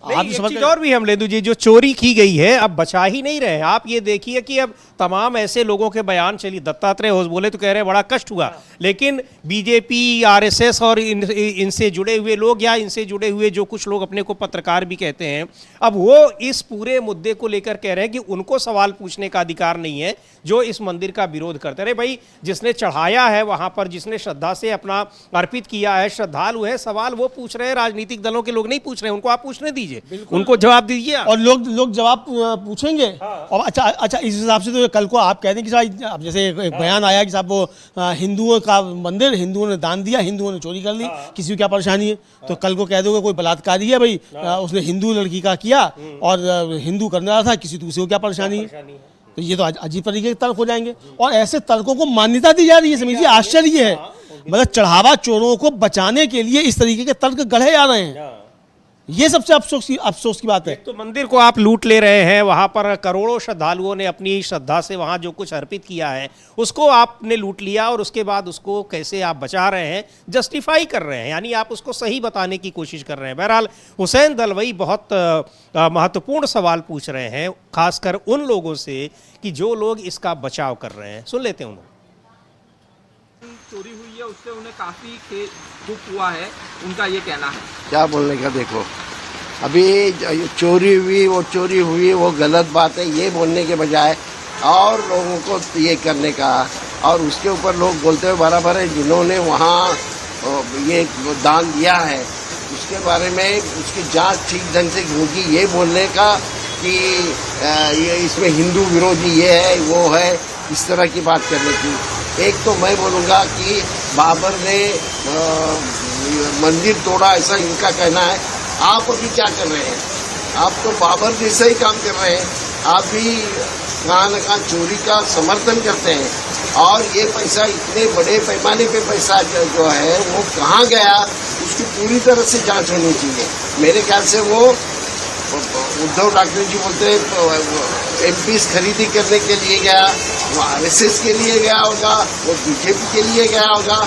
आप एक चीज और भी हम ले दीजिए, जो चोरी की गई है अब बचा ही नहीं रहे। आप ये देखिए कि अब तमाम ऐसे लोगों के बयान चलिए, दत्तात्रेय होसबोले तो कह रहे हैं बड़ा कष्ट हुआ, लेकिन बीजेपी, आरएसएस और इनसे जुड़े हुए लोग या इनसे जुड़े हुए जो कुछ लोग अपने को पत्रकार भी कहते हैं, अब वो इस पूरे मुद्दे को लेकर कह रहे हैं कि उनको सवाल पूछने का अधिकार नहीं है जो इस मंदिर का विरोध करते रहे। भाई जिसने चढ़ाया है वहां पर, जिसने श्रद्धा से अपना अर्पित किया है, श्रद्धालु है, सवाल वो पूछ रहे हैं, राजनीतिक दलों के लोग नहीं पूछ रहे हैं। उनको आप पूछने दीजिए, उनको जवाब दीजिए और लोग जवाब पूछेंगे। और अच्छा इस हिसाब से तो कल को आप कह दें कि साहब जैसे एक बयान आया कि साहब वो हिंदुओं का मंदिर, हिंदुओं ने दान दिया, हिंदुओं ने चोरी कर ली, किसी को क्या परेशानी है? तो कल को कह दोगे कोई बलात्कारी है भाई, उसने हिंदू लड़की का किया और हिंदू करने वाला था, किसी दूसरे को क्या परेशानी है? तो ये तो अजीब तरीके के तर्क हो जाएंगे और ऐसे तर्कों को मान्यता दी जा रही है। समीर जी, आश्चर्य है, मतलब चढ़ावा चोरों को बचाने के लिए इस तरीके के तर्क गढ़े जा रहे हैं। ये सबसे अफसोस की बात है। तो मंदिर को आप लूट ले रहे हैं, वहां पर करोड़ों श्रद्धालुओं ने अपनी श्रद्धा से वहां जो कुछ अर्पित किया है उसको आपने लूट लिया और उसके बाद उसको कैसे आप बचा रहे हैं, जस्टिफाई कर रहे हैं, यानी आप उसको सही बताने की कोशिश कर रहे हैं। बहरहाल हुसैन दलवाई बहुत महत्वपूर्ण सवाल पूछ रहे हैं, खासकर उन लोगों से कि जो लोग इसका बचाव कर रहे हैं। सुन लेते हैं उन्होंने। चोरी हुई है उससे उन्हें काफी दुख हुआ है, उनका ये कहना है। क्या बोलने का, देखो अभी चोरी हुई वो गलत बात है, ये बोलने के बजाय और लोगों को ये करने का, और उसके ऊपर लोग बोलते हुए बराबर है जिन्होंने वहाँ ये दान दिया है उसके बारे में उसकी जांच ठीक ढंग से होगी, ये बोलने का कि ये इसमें हिंदू विरोधी ये है वो है, इस तरह की बात करने की। एक तो मैं बोलूँगा कि बाबर ने मंदिर तोड़ा, ऐसा इनका कहना है। आप अभी क्या कर रहे हैं? आप तो बाबर जैसा ही काम कर रहे हैं, आप भी कहाँ न कहाँ चोरी का समर्थन करते हैं। और ये पैसा इतने बड़े पैमाने पे पैसा जो है वो कहाँ गया, उसकी पूरी तरह से जांच होनी चाहिए। मेरे ख्याल से वो उद्धव ठाकरे जी बोलते हैं एमपी खरीदी करने के लिए गया, वो आरएसएस के लिए गया होगा, वो बीजेपी के लिए गया होगा,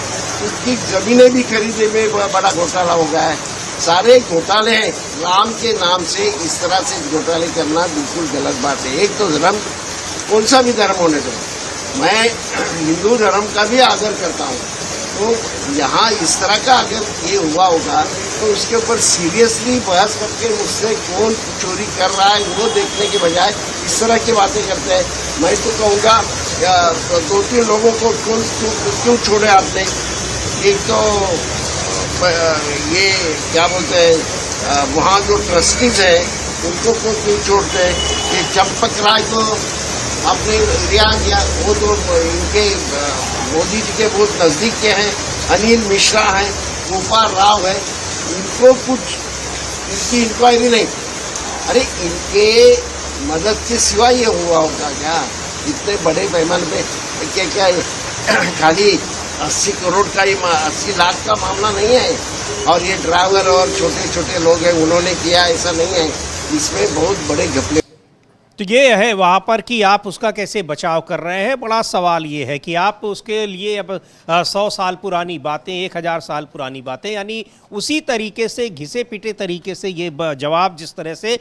उसकी जमीनें भी खरीदने में बड़ा घोटाला हो गया है। सारे घोटाले हैं, राम के नाम से इस तरह से घोटाले करना बिल्कुल गलत बात है। एक तो धर्म, कौन सा भी धर्म होने दो, मैं हिंदू धर्म का भी आदर करता हूँ, तो यहाँ इस तरह का अगर ये हुआ होगा तो उसके ऊपर सीरियसली बहस करके मुझसे कौन चोरी कर रहा है वो देखने के बजाय इस तरह की बातें करते हैं। मैं तो कहूँगा 2-3 लोगों को क्यों छोड़े आपने? एक तो ये क्या बोलते हैं वहाँ जो ट्रस्टीज है उनको क्यों छोड़ते हैं? ये चंपक राय को आपने रिहा किया, वो तो इनके मोदी जी के बहुत नजदीक के हैं। अनिल मिश्रा हैं, गोपाल राव है, इनको कुछ इनकी इंक्वायरी नहीं। अरे इनके मदद के सिवा ये हुआ होगा क्या? इतने बड़े पैमाने पे क्या खाली 80 करोड़ का, 80 लाख का मामला नहीं है, और ये ड्राइवर और छोटे छोटे लोग हैं उन्होंने किया, ऐसा नहीं है। इसमें बहुत बड़े घपले। तो ये है वहाँ पर कि आप उसका कैसे बचाव कर रहे हैं। बड़ा सवाल ये है कि आप उसके लिए अब 100 साल पुरानी बातें, 1000 साल पुरानी बातें, यानी उसी तरीके से घिसे पिटे तरीके से ये जवाब जिस तरह से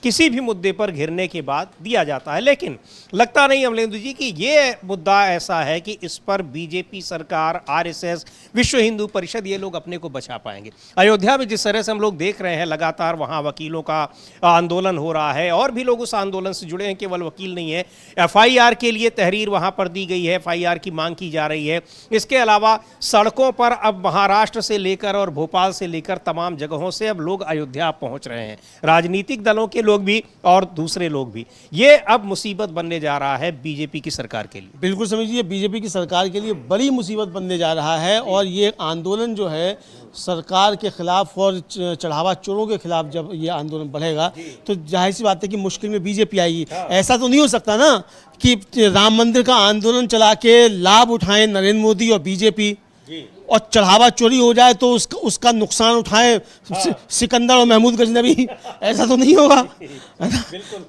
किसी भी मुद्दे पर घिरने के बाद दिया जाता है। लेकिन लगता नहीं अमलेंदु जी कि ये मुद्दा ऐसा है कि इस पर बीजेपी सरकार, आरएसएस, विश्व हिंदू परिषद ये लोग अपने को बचा पाएंगे। अयोध्या में जिस तरह से हम लोग देख रहे हैं लगातार वहाँ वकीलों का आंदोलन हो रहा है और भी लोग उस आंदोलन से जुड़े हैं, केवल वकील नहीं है। एफआईआर के लिए तहरीर वहाँ पर दी गई है, एफआईआर की मांग की जा रही है। इसके अलावा सड़कों पर अब महाराष्ट्र से लेकर और भोपाल से लेकर तमाम जगहों से अब लोग अयोध्या पहुंच रहे हैं, राजनीतिक दलों के लोग भी और दूसरे लोग भी। ये अब मुसीबत बनने जा रहा है बीजेपी की सरकार के लिए। बिल्कुल समझिए, बीजेपी की सरकार के लिए बड़ी मुसीबत बनने जा रहा है। और ये आंदोलन जो है सरकार के खिलाफ और चढ़ावा चोरों के खिलाफ जब ये आंदोलन बढ़ेगा तो जाहिर सी बात है कि मुश्किल में बीजेपी आएगी। ऐसा तो नहीं हो सकता ना कि राम मंदिर का आंदोलन चला के लाभ उठाएं नरेंद्र मोदी और बीजेपी और चढ़ावा चोरी हो जाए तो उसका नुकसान उठाए सिकंदर और महमूद गजनबी। ऐसा तो नहीं होगा, है ना?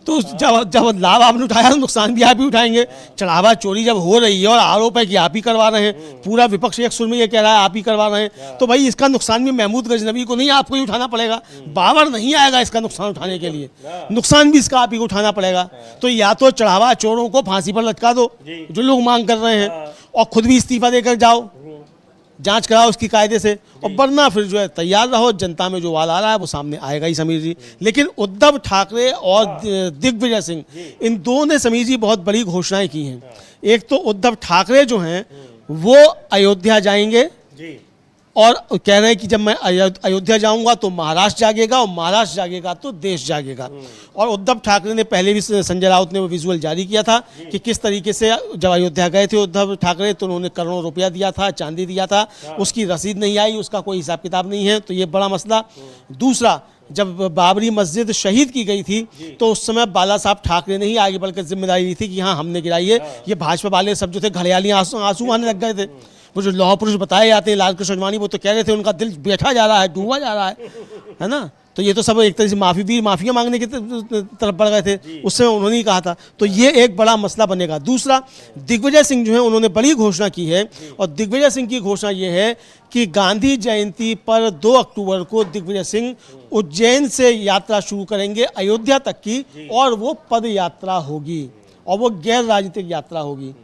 तो जब लाभ आपने उठाया तो नुकसान भी आप ही उठाएंगे। चढ़ावा चोरी जब हो रही है और आरोप है कि आप ही करवा रहे हैं, पूरा विपक्ष एक सुर में ये कह रहा है आप ही करवा रहे हैं, तो भाई इसका नुकसान भी महमूद गजनबी को नहीं आपको ही उठाना पड़ेगा। बाबर नहीं आएगा इसका नुकसान उठाने के लिए, नुकसान भी इसका आप ही को उठाना पड़ेगा। तो या तो चढ़ावा चोरों को फांसी पर लटका दो जो लोग मांग कर रहे हैं, और खुद भी इस्तीफा देकर जाओ, जांच कराओ उसकी कायदे से, और वरना फिर जो है तैयार रहो, जनता में जो वाल आ रहा है वो सामने आएगा ही समीर जी। लेकिन उद्धव ठाकरे और दिग्विजय सिंह, इन दोनों ने समीर जी बहुत बड़ी घोषणाएं की हैं। एक तो उद्धव ठाकरे जो हैं वो अयोध्या जाएंगे और कह रहे हैं कि जब मैं अयोध्या जाऊंगा तो महाराष्ट्र जागेगा, और महाराष्ट्र जागेगा तो देश जागेगा। और उद्धव ठाकरे ने पहले भी, संजय राउत ने वो विजुअल जारी किया था कि किस तरीके से जब अयोध्या गए थे उद्धव ठाकरे तो उन्होंने करोड़ों रुपया दिया था, चांदी दिया था, उसकी रसीद नहीं आई, उसका कोई हिसाब किताब नहीं है, तो ये बड़ा मसला। दूसरा, जब बाबरी मस्जिद शहीद की गई थी तो उस समय बाला साहब ठाकरे ने ही आगे बढ़कर जिम्मेदारी ली थी कि हाँ हमने गिराई है। ये भाजपा वाले सब जो थे घड़ियालियाँ आंसू आने लग गए थे। वो जो लौह पुरुष बताए जाते हैं लाल कृष्ण अडवाणी, वो तो कह रहे थे उनका दिल बैठा जा रहा है, डूबा जा रहा है ना? तो ये तो सब एक तरह से माफिया मांगने की तरफ बढ़ गए थे, उस समय उन्होंने ही कहा था। तो ये एक बड़ा मसला बनेगा। दूसरा, दिग्विजय सिंह जो है उन्होंने बड़ी घोषणा की है, और दिग्विजय सिंह की घोषणा ये है कि गांधी जयंती पर 2 अक्टूबर को दिग्विजय सिंह उज्जैन से यात्रा शुरू करेंगे अयोध्या तक की, और वो पद यात्रा होगी और वो गैर राजनीतिक यात्रा होगी।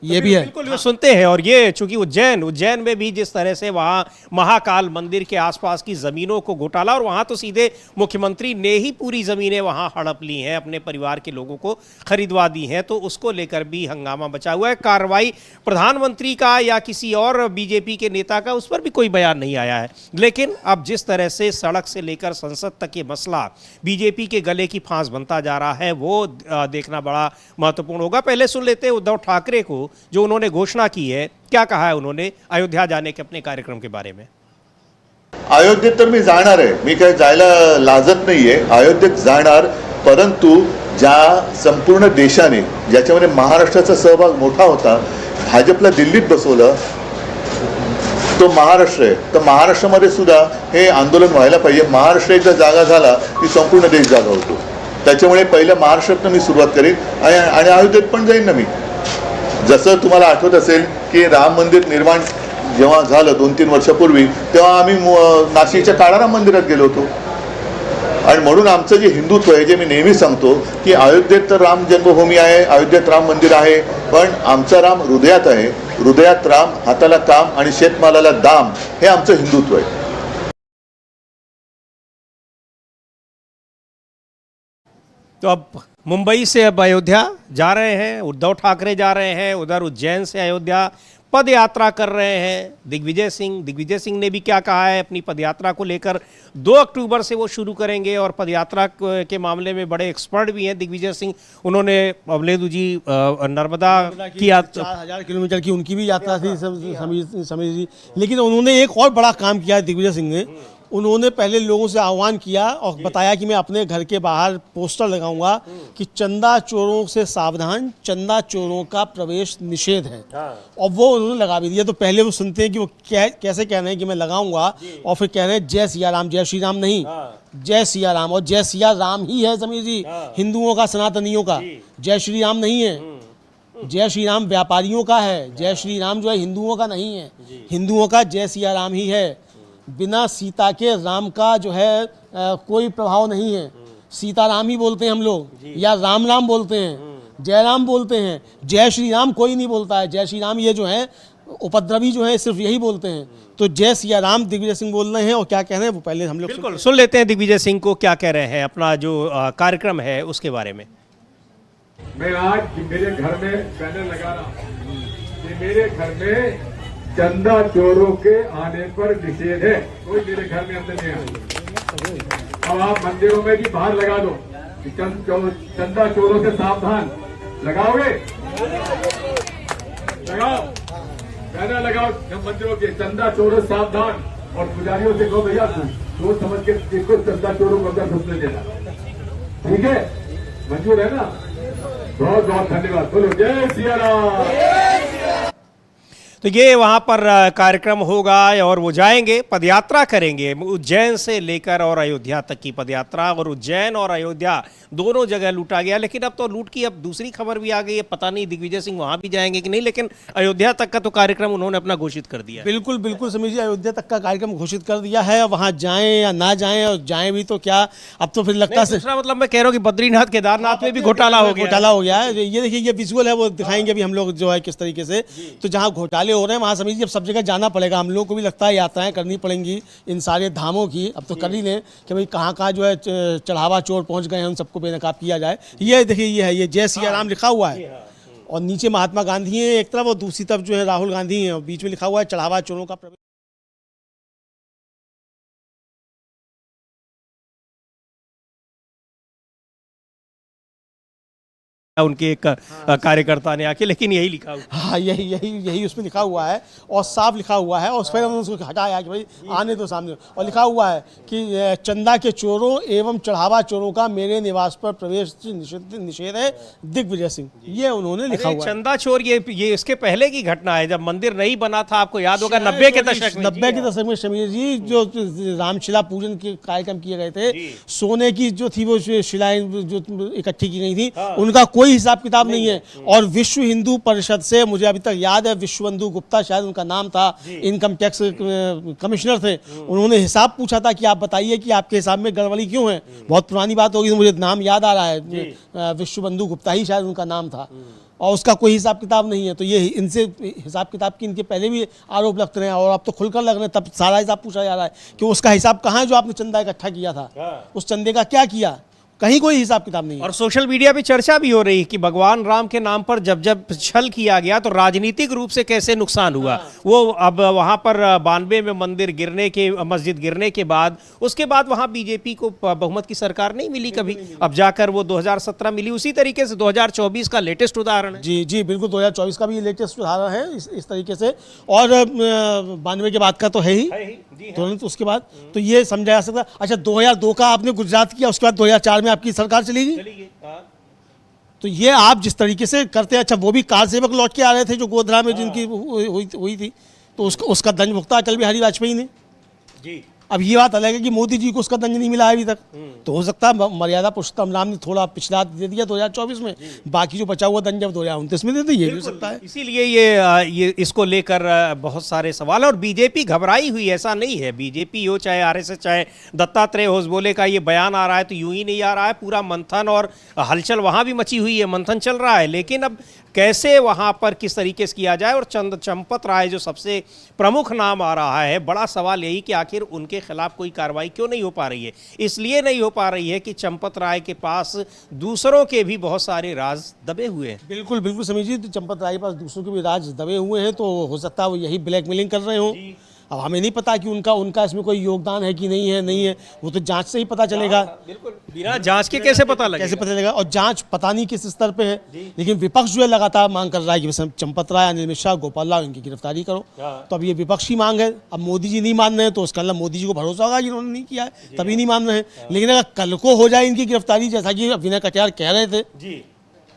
ये भी है, बिल्कुल वो सुनते हैं। और ये चूंकि उज्जैन में भी जिस तरह से वहाँ महाकाल मंदिर के आसपास की जमीनों को घोटाला, और वहाँ तो सीधे मुख्यमंत्री ने ही पूरी जमीनें वहाँ हड़प ली हैं, अपने परिवार के लोगों को खरीदवा दी हैं, तो उसको लेकर भी हंगामा बचा हुआ है। कार्रवाई प्रधानमंत्री का या किसी और बीजेपी के नेता का, उस पर भी कोई बयान नहीं आया है। लेकिन अब जिस तरह से सड़क से लेकर संसद तक ये मसला बीजेपी के गले की फांस बनता जा रहा है, वो देखना बड़ा महत्वपूर्ण होगा। पहले सुन लेते हैं उद्धव ठाकरे को, जो उन्होंने घोषणा की है। क्या कहा है उन्होंने अयोध्या जाने के अपने कार्यक्रम के बारे में? अयोध्येत तर मी जाणार आहे, मी काही जायला लाजत नाहीये, अयोध्येत जाणार, परंतु ज्या संपूर्ण देशाने ज्याच्यामध्ये महाराष्ट्राचा सहभाग मोठा होता, भाजपला दिल्लीत बसवलं, तो महाराष्ट्र आहे, तर महाराष्ट्रामध्ये सुद्धा हे आंदोलन व्हायला पाहिजे। महाराष्ट्र एकदा जागा झाला की संपूर्ण देश जागा होतो, त्याच्यामुळे पहिलं महाराष्ट्रातनं मी सुरुवात करेन आणि अयोध्येत पण जाईन ना मी। जसं तुम्हाला आठवत असेल की राम मंदिर निर्माण जेव्हा झालं 2-3 वर्षापूर्वी, तेव्हा आम्ही नाशिकच्या काळाराम मंदिरात गेलो होतो। आणि म्हणून आमचं जे हिंदुत्व आहे, जे मी नेहमी सांगतो की अयोध्येत तर राम जन्मभूमी आहे, अयोध्येत राम मंदिर आहे, पण आमचा राम हृदयात आहे। हृदयात राम, हाताला काम आणि शेतमालाला दाम, हे आमचं हिंदुत्व आहे। तो अब मुंबई से अब अयोध्या जा रहे हैं उद्धव ठाकरे, जा रहे हैं उधर उज्जैन से अयोध्या पद यात्रा कर रहे हैं दिग्विजय सिंह ने भी क्या कहा है अपनी पदयात्रा को लेकर। 2 अक्टूबर से वो शुरू करेंगे, और पदयात्रा के मामले में बड़े एक्सपर्ट भी हैं दिग्विजय सिंह। उन्होंने अमलेदु जी नर्मदा की 4000 किलोमीटर की उनकी भी यात्रा थी समीर जी। लेकिन उन्होंने एक और बड़ा काम किया दिग्विजय सिंह ने। उन्होंने पहले लोगों से आह्वान किया और बताया कि मैं अपने घर के बाहर पोस्टर लगाऊंगा कि चंदा चोरों से सावधान, चंदा चोरों का प्रवेश निषेध है। और वो उन्होंने लगा भी दिया। तो पहले वो सुनते हैं कि वो कैसे कह रहे हैं कि मैं लगाऊंगा, और फिर कह रहे हैं जय सिया राम, जय श्री राम नहीं, जय सिया राम। और जय सिया राम ही है समीर जी हिंदुओं का, सनातनियों का। जय श्री राम नहीं है, जय श्री राम व्यापारियों का है। जय श्री राम जो है हिंदुओं का नहीं है, हिंदुओं का जय सिया राम ही है। बिना सीता के राम का जो है कोई प्रभाव नहीं है। सीताराम ही बोलते हैं हम लोग, या राम राम बोलते हैं, जय राम बोलते हैं, जय श्री राम कोई नहीं बोलता है। जय श्री राम ये जो है उपद्रवी जो है सिर्फ यही बोलते हैं। तो जय सिया राम दिग्विजय सिंह बोल रहे हैं, और क्या कह रहे हैं वो पहले हम लोग बिल्कुल सुन लेते हैं दिग्विजय सिंह को क्या कह रहे हैं अपना जो कार्यक्रम है उसके बारे में। मैं आज मेरे घर में बैनर लगा रहा हूँ कि मेरे घर में चंदा चोरों के आने पर निषेध है, कोई मेरे घर में अंदर नहीं आए। अब आप मंदिरों में भी बाहर लगा दो कि चंदा चोरों से सावधान, लगाओगे? लगाओ, बैनर लगाओ मंदिरों के, चंदा चोरों से सावधान, और पुजारियों से कहो भैया सोच समझ के देखो चंदा चोरों को अंदर घुसने देना, ठीक है? मंजूर है ना? बहुत बहुत धन्यवाद। बोलो जय सिया राम। तो ये वहाँ पर कार्यक्रम होगा और वो जाएंगे, पदयात्रा करेंगे उज्जैन से लेकर और अयोध्या तक की पदयात्रा। और उज्जैन और अयोध्या दोनों जगह लूटा गया, लेकिन अब तो लूट की अब दूसरी खबर भी आ गई है। पता नहीं दिग्विजय सिंह वहाँ भी जाएंगे कि नहीं, लेकिन अयोध्या तक का तो कार्यक्रम उन्होंने अपना घोषित कर दिया। बिल्कुल बिल्कुल समीर जी, अयोध्या तक का कार्यक्रम घोषित कर दिया है। वहाँ जाएं या ना जाएं, और जाएं भी तो क्या, अब तो फिर लगता है दूसरा मतलब मैं कह रहा हूँ कि बद्रीनाथ केदारनाथ में भी घोटाला हो गया है। ये देखिए ये विजुअल है, वो दिखाएंगे अभी हम लोग जो है किस तरीके से। तो जहाँ घोटाले हो रहे हैं वहाँ समीर जी अब सब जगह जाना पड़ेगा। हम लोग को भी लगता है यात्राएं करनी पड़ेंगी इन सारे धामों की, अब तो कर ही लें कि भाई कहाँ कहाँ जो है चढ़ावा चोर पहुँच गए हैं, उन सबको बेनकाब किया जाए। ये देखिए ये है, ये जय सिया राम लिखा हुआ है, और नीचे महात्मा गांधी है एक तरफ और दूसरी तरफ जो है राहुल गांधी है, और बीच में लिखा हुआ है चढ़ावा चोरों का प्रवेश। उनके एक कार्यकर्ता ने आके, लेकिन यही लिखा हुआ, हाँ यही उसमें लिखा हुआ है, और साफ लिखा हुआ है। और फिर हमने उसको हटाया कि भाई आने दो सामने, और लिखा हुआ है कि चंदा के चोरों एवं चढ़ावा चोरों का मेरे निवास पर प्रवेश निषेध है, दिग्विजय सिंह, ये उन्होंने लिखा हुआ है। चंदा चोर ये इसके पहले की घटना है, जब मंदिर नहीं बना था, आपको याद होगा 90 के दशक में समीर जी जो रामशिला पूजन के कार्यक्रम किए गए थे, सोने की जो थी वो शिलाएं जो इकट्ठी की गई थी, उनका कोई हिसाब किताब नहीं है। और विश्व हिंदू परिषद से मुझे अभी तक याद है, विश्वबंधु गुप्ता शायद उनका नाम था, इनकम टैक्स कमिश्नर थे, उन्होंने हिसाब पूछा था कि आप बताइए कि आपके हिसाब में गड़बड़ी क्यों है। बहुत पुरानी बात होगी, तो मुझे नाम याद आ रहा है, विश्वबंधु गुप्ता ही शायद उनका नाम था, और उसका कोई हिसाब किताब नहीं है। तो ये इनसे हिसाब किताब की इनके पहले भी आरोप लगते रहे, और अब तो खुलकर लग रहे हैं, तब सारा हिसाब पूछा जा रहा है कि उसका हिसाब कहाँ है जो आपने चंदा इकट्ठा किया था, उस चंदे का क्या किया, कहीं कोई हिसाब किताब नहीं है। और सोशल मीडिया पे चर्चा भी हो रही है कि भगवान राम के नाम पर जब जब छल किया गया तो राजनीतिक रूप से कैसे नुकसान हुआ। वो अब वहां पर 92 में मस्जिद गिरने के बाद, उसके बाद वहां बीजेपी को बहुमत की सरकार नहीं मिली कभी, अब जाकर वो 2017 मिली। उसी तरीके से 2024 का लेटेस्ट उदाहरण है। जी बिल्कुल, 2024 का भी लेटेस्ट उदाहरण है इस तरीके से, और 92 के बाद का तो है ही तुरंत उसके बाद, तो ये समझा जा सकता। अच्छा 2002 का आपने गुजरात किया, उसके बाद 2004 में आपकी सरकार चलेगी। तो ये आप जिस तरीके से करते हैं, अच्छा वो भी कार सेवक लौट के आ रहे थे जो गोधरा में जिनकी हुई थी, तो उसका दंड भुगता अटल बिहारी वाजपेयी ने जी। अब ये बात अलग है कि मोदी जी को उसका दंड नहीं मिला है अभी तक, तो हो सकता है मर्यादा पुरुषोत्तम राम ने थोड़ा पिछला दे दिया 2024 में, बाकी जो बचा हुआ दंड जब 2029 में दे दिया, ये भी हो सकता है। इसीलिए ये इसको लेकर बहुत सारे सवाल है, और बीजेपी घबराई हुई, ऐसा नहीं है। बीजेपी हो चाहे आरएसएस चाहे दत्तात्रेय होसबोले का ये बयान आ रहा है तो यूं ही नहीं आ रहा है, पूरा मंथन और हलचल वहाँ भी मची हुई है, मंथन चल रहा है। लेकिन अब कैसे वहाँ पर किस तरीके से किया जाए, और चंपत राय जो सबसे प्रमुख नाम आ रहा है, बड़ा सवाल यही कि आखिर उनके खिलाफ कोई कार्रवाई क्यों नहीं हो पा रही है। इसलिए नहीं हो पा रही है कि चंपत राय के पास दूसरों के भी बहुत सारे राज दबे हुए हैं। बिल्कुल बिल्कुल समीर जी, तो चंपत राय के पास दूसरों के भी राज दबे हुए हैं, तो हो सकता है वो यही ब्लैकमेलिंग कर रहे हों। अब हमें नहीं पता कि उनका इसमें कोई योगदान है कि नहीं है, वो तो जांच से ही पता चलेगा। बिल्कुल, बिना जांच के कैसे पता लगेगा, और जांच पता नहीं किस स्तर पे है। लेकिन विपक्ष जो है लगातार मांग कर रहा है कि चंपत राय, अनिल मिश्रा, गोपाल राव, इनकी गिरफ्तारी करो। तो अब ये विपक्ष की मांग है, अब मोदी जी नहीं मान रहे हैं तो उसका मतलब मोदी जी को भरोसा होगा जिन्होंने नहीं किया है तभी नहीं मान रहे हैं। लेकिन अगर कल को हो जाए इनकी गिरफ्तारी, जैसा कि विनय कटियार कह रहे थे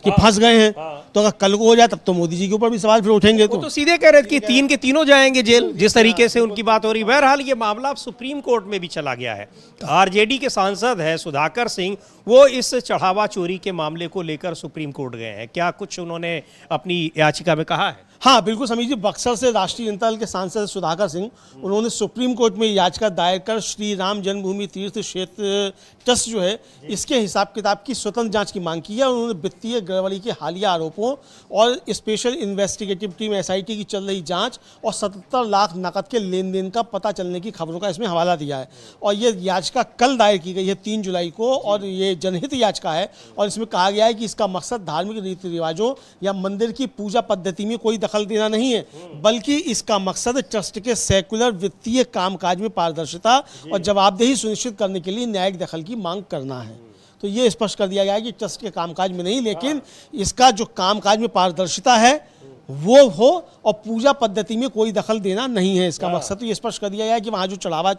कि फंस गए हैं, तो अगर कल को हो जाए तब तो मोदी जी के ऊपर भी सवाल फिर उठेंगे। तो सीधे कह रहे थे कि 3 के 3 जाएंगे जेल, जिस तरीके से उनकी बात हो रही। बहरहाल ये मामला अब सुप्रीम कोर्ट में भी चला गया है। आरजेडी के सांसद है सुधाकर सिंह, वो इस चढ़ावा चोरी के मामले को लेकर सुप्रीम कोर्ट गए हैं। क्या कुछ उन्होंने अपनी याचिका में कहा है? हाँ बिल्कुल समीर जी, बक्सर से राष्ट्रीय जनता दल के सांसद सुधाकर सिंह, उन्होंने सुप्रीम कोर्ट में याचिका दायर कर श्री राम जन्मभूमि तीर्थ क्षेत्र ट्रस्ट जो है इसके हिसाब किताब की स्वतंत्र जांच की मांग की है। उन्होंने वित्तीय गड़बड़ी के हालिया आरोपों और स्पेशल इन्वेस्टिगेटिव टीम SIT की चल रही जांच और 77 लाख नकद के लेन देन का पता चलने की खबरों का इसमें हवाला दिया है। और ये याचिका कल दायर की गई है 3 जुलाई को, और ये जनहित याचिका है। और इसमें कहा गया है कि इसका मकसद धार्मिक रीति रिवाजों या मंदिर की पूजा पद्धति में कोई दखल देना नहीं है, बल्कि इसका मकसद ट्रस्ट के सेकुलर वित्तीय कामकाज में पारदर्शिता और जवाबदेही सुनिश्चित करने के लिए न्यायिक दखल की मांग करना है। तो ये स्पष्ट कर दिया गया है कि ट्रस्ट के कामकाज में नहीं, लेकिन इसका जो कामकाज में पारदर्शिता है वो हो और पूजा पद्धति में कोई दखल देना नहीं है इसका मकसद। तो ये स्पष्ट कर दिया गया है कि वहाँ जो चढ़ावा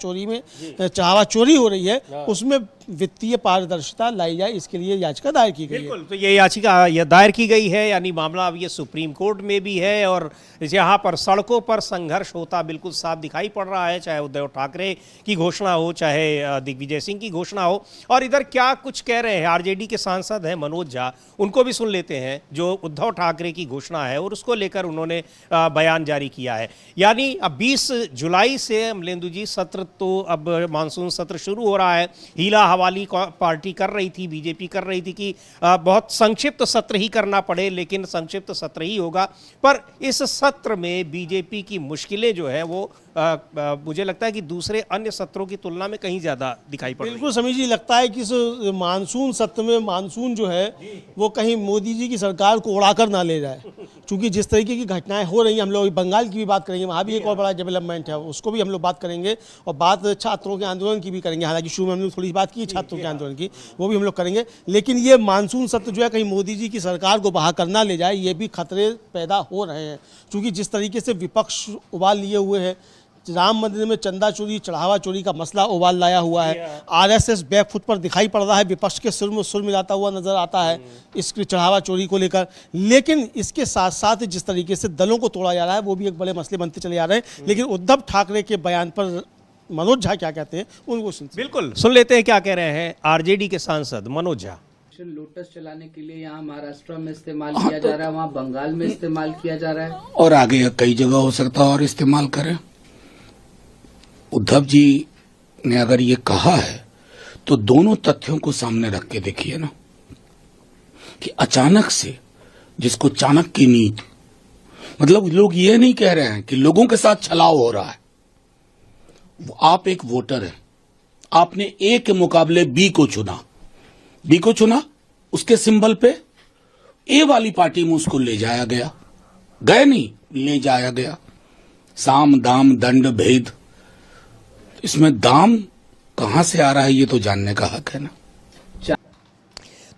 चोरी हो रही है उसमें वित्तीय पारदर्शिता लाई जाए, इसके लिए याचिका दायर की गई है। बिल्कुल, तो ये याचिका दायर की गई है, यानी मामला अब ये सुप्रीम कोर्ट में भी है और यहाँ पर सड़कों पर संघर्ष होता बिल्कुल साफ दिखाई पड़ रहा है, चाहे उद्धव ठाकरे की घोषणा हो, चाहे दिग्विजय सिंह की घोषणा हो। और इधर क्या कुछ कह रहे हैं RJD के सांसद हैं मनोज झा, उनको भी सुन लेते हैं, जो उद्धव ठाकरे की घोषणा है और उसको लेकर उन्होंने बयान जारी किया है। यानी अब 20 जुलाई से अमलेंदु जी सत्र, तो अब मानसून सत्र शुरू हो रहा है। हीला हवाली पार्टी कर रही थी, बीजेपी कर रही थी कि बहुत संक्षिप्त सत्र ही करना पड़े, लेकिन संक्षिप्त सत्र ही होगा। पर इस सत्र में बीजेपी की मुश्किलें जो है वो मुझे लगता है कि दूसरे अन्य सत्रों की तुलना में कहीं ज्यादा दिखाई पड़ रही है। बिल्कुल समीर जी, लगता है कि इस मानसून सत्र में मानसून जो है वो कहीं मोदी जी की सरकार को उड़ाकर ना ले जाए, क्योंकि जिस तरीके की घटनाएं हो रही हैं, हम लोग बंगाल की भी बात करेंगे, वहाँ भी एक और बड़ा डेवलपमेंट है, उसको भी हम लोग बात करेंगे, और बात छात्रों के आंदोलन की भी करेंगे। हालांकि शुरू में हम लोग थोड़ी बात की छात्रों के आंदोलन की, वो भी हम लोग करेंगे। लेकिन ये मानसून सत्र जो है कहीं मोदी जी की सरकार को बहा कर ना ले जाए, ये भी खतरे पैदा हो रहे हैं, क्योंकि जिस तरीके से विपक्ष उबाल लिए हुए है, राम मंदिर में चंदा चोरी, चढ़ावा चोरी का मसला उबाल लाया हुआ है, RSS बैकफुट पर दिखाई पड़ रहा है, विपक्ष के सुर में सुर मिलाता हुआ नजर आता है इसकी चढ़ावा चोरी को लेकर। लेकिन इसके साथ साथ जिस तरीके से दलों को तोड़ा जा रहा है वो भी एक बड़े मसले बनते चले जा रहे हैं। लेकिन उद्धव ठाकरे के बयान पर मनोज झा क्या कहते हैं उनको बिल्कुल सुन लेते हैं, क्या कह रहे हैं RJD के सांसद मनोज झा। लोटस चलाने के लिए यहाँ महाराष्ट्र में इस्तेमाल किया जा रहा है, वहाँ बंगाल में इस्तेमाल किया जा रहा है, और आगे कई जगह हो सकता है और इस्तेमाल करें। उद्धव जी ने अगर ये कहा है तो दोनों तथ्यों को सामने रख के देखिए ना, कि अचानक से, जिसको चाणक्य की नीति, मतलब लोग ये नहीं कह रहे हैं कि लोगों के साथ छलाव हो रहा है। आप एक वोटर हैं, आपने A के मुकाबले B को चुना, उसके सिंबल पे A वाली पार्टी में उसको ले जाया गया, ले जाया गया। साम दाम दंड भेद, इसमें दाम कहां से आ रहा है ये तो जानने का हक है ना।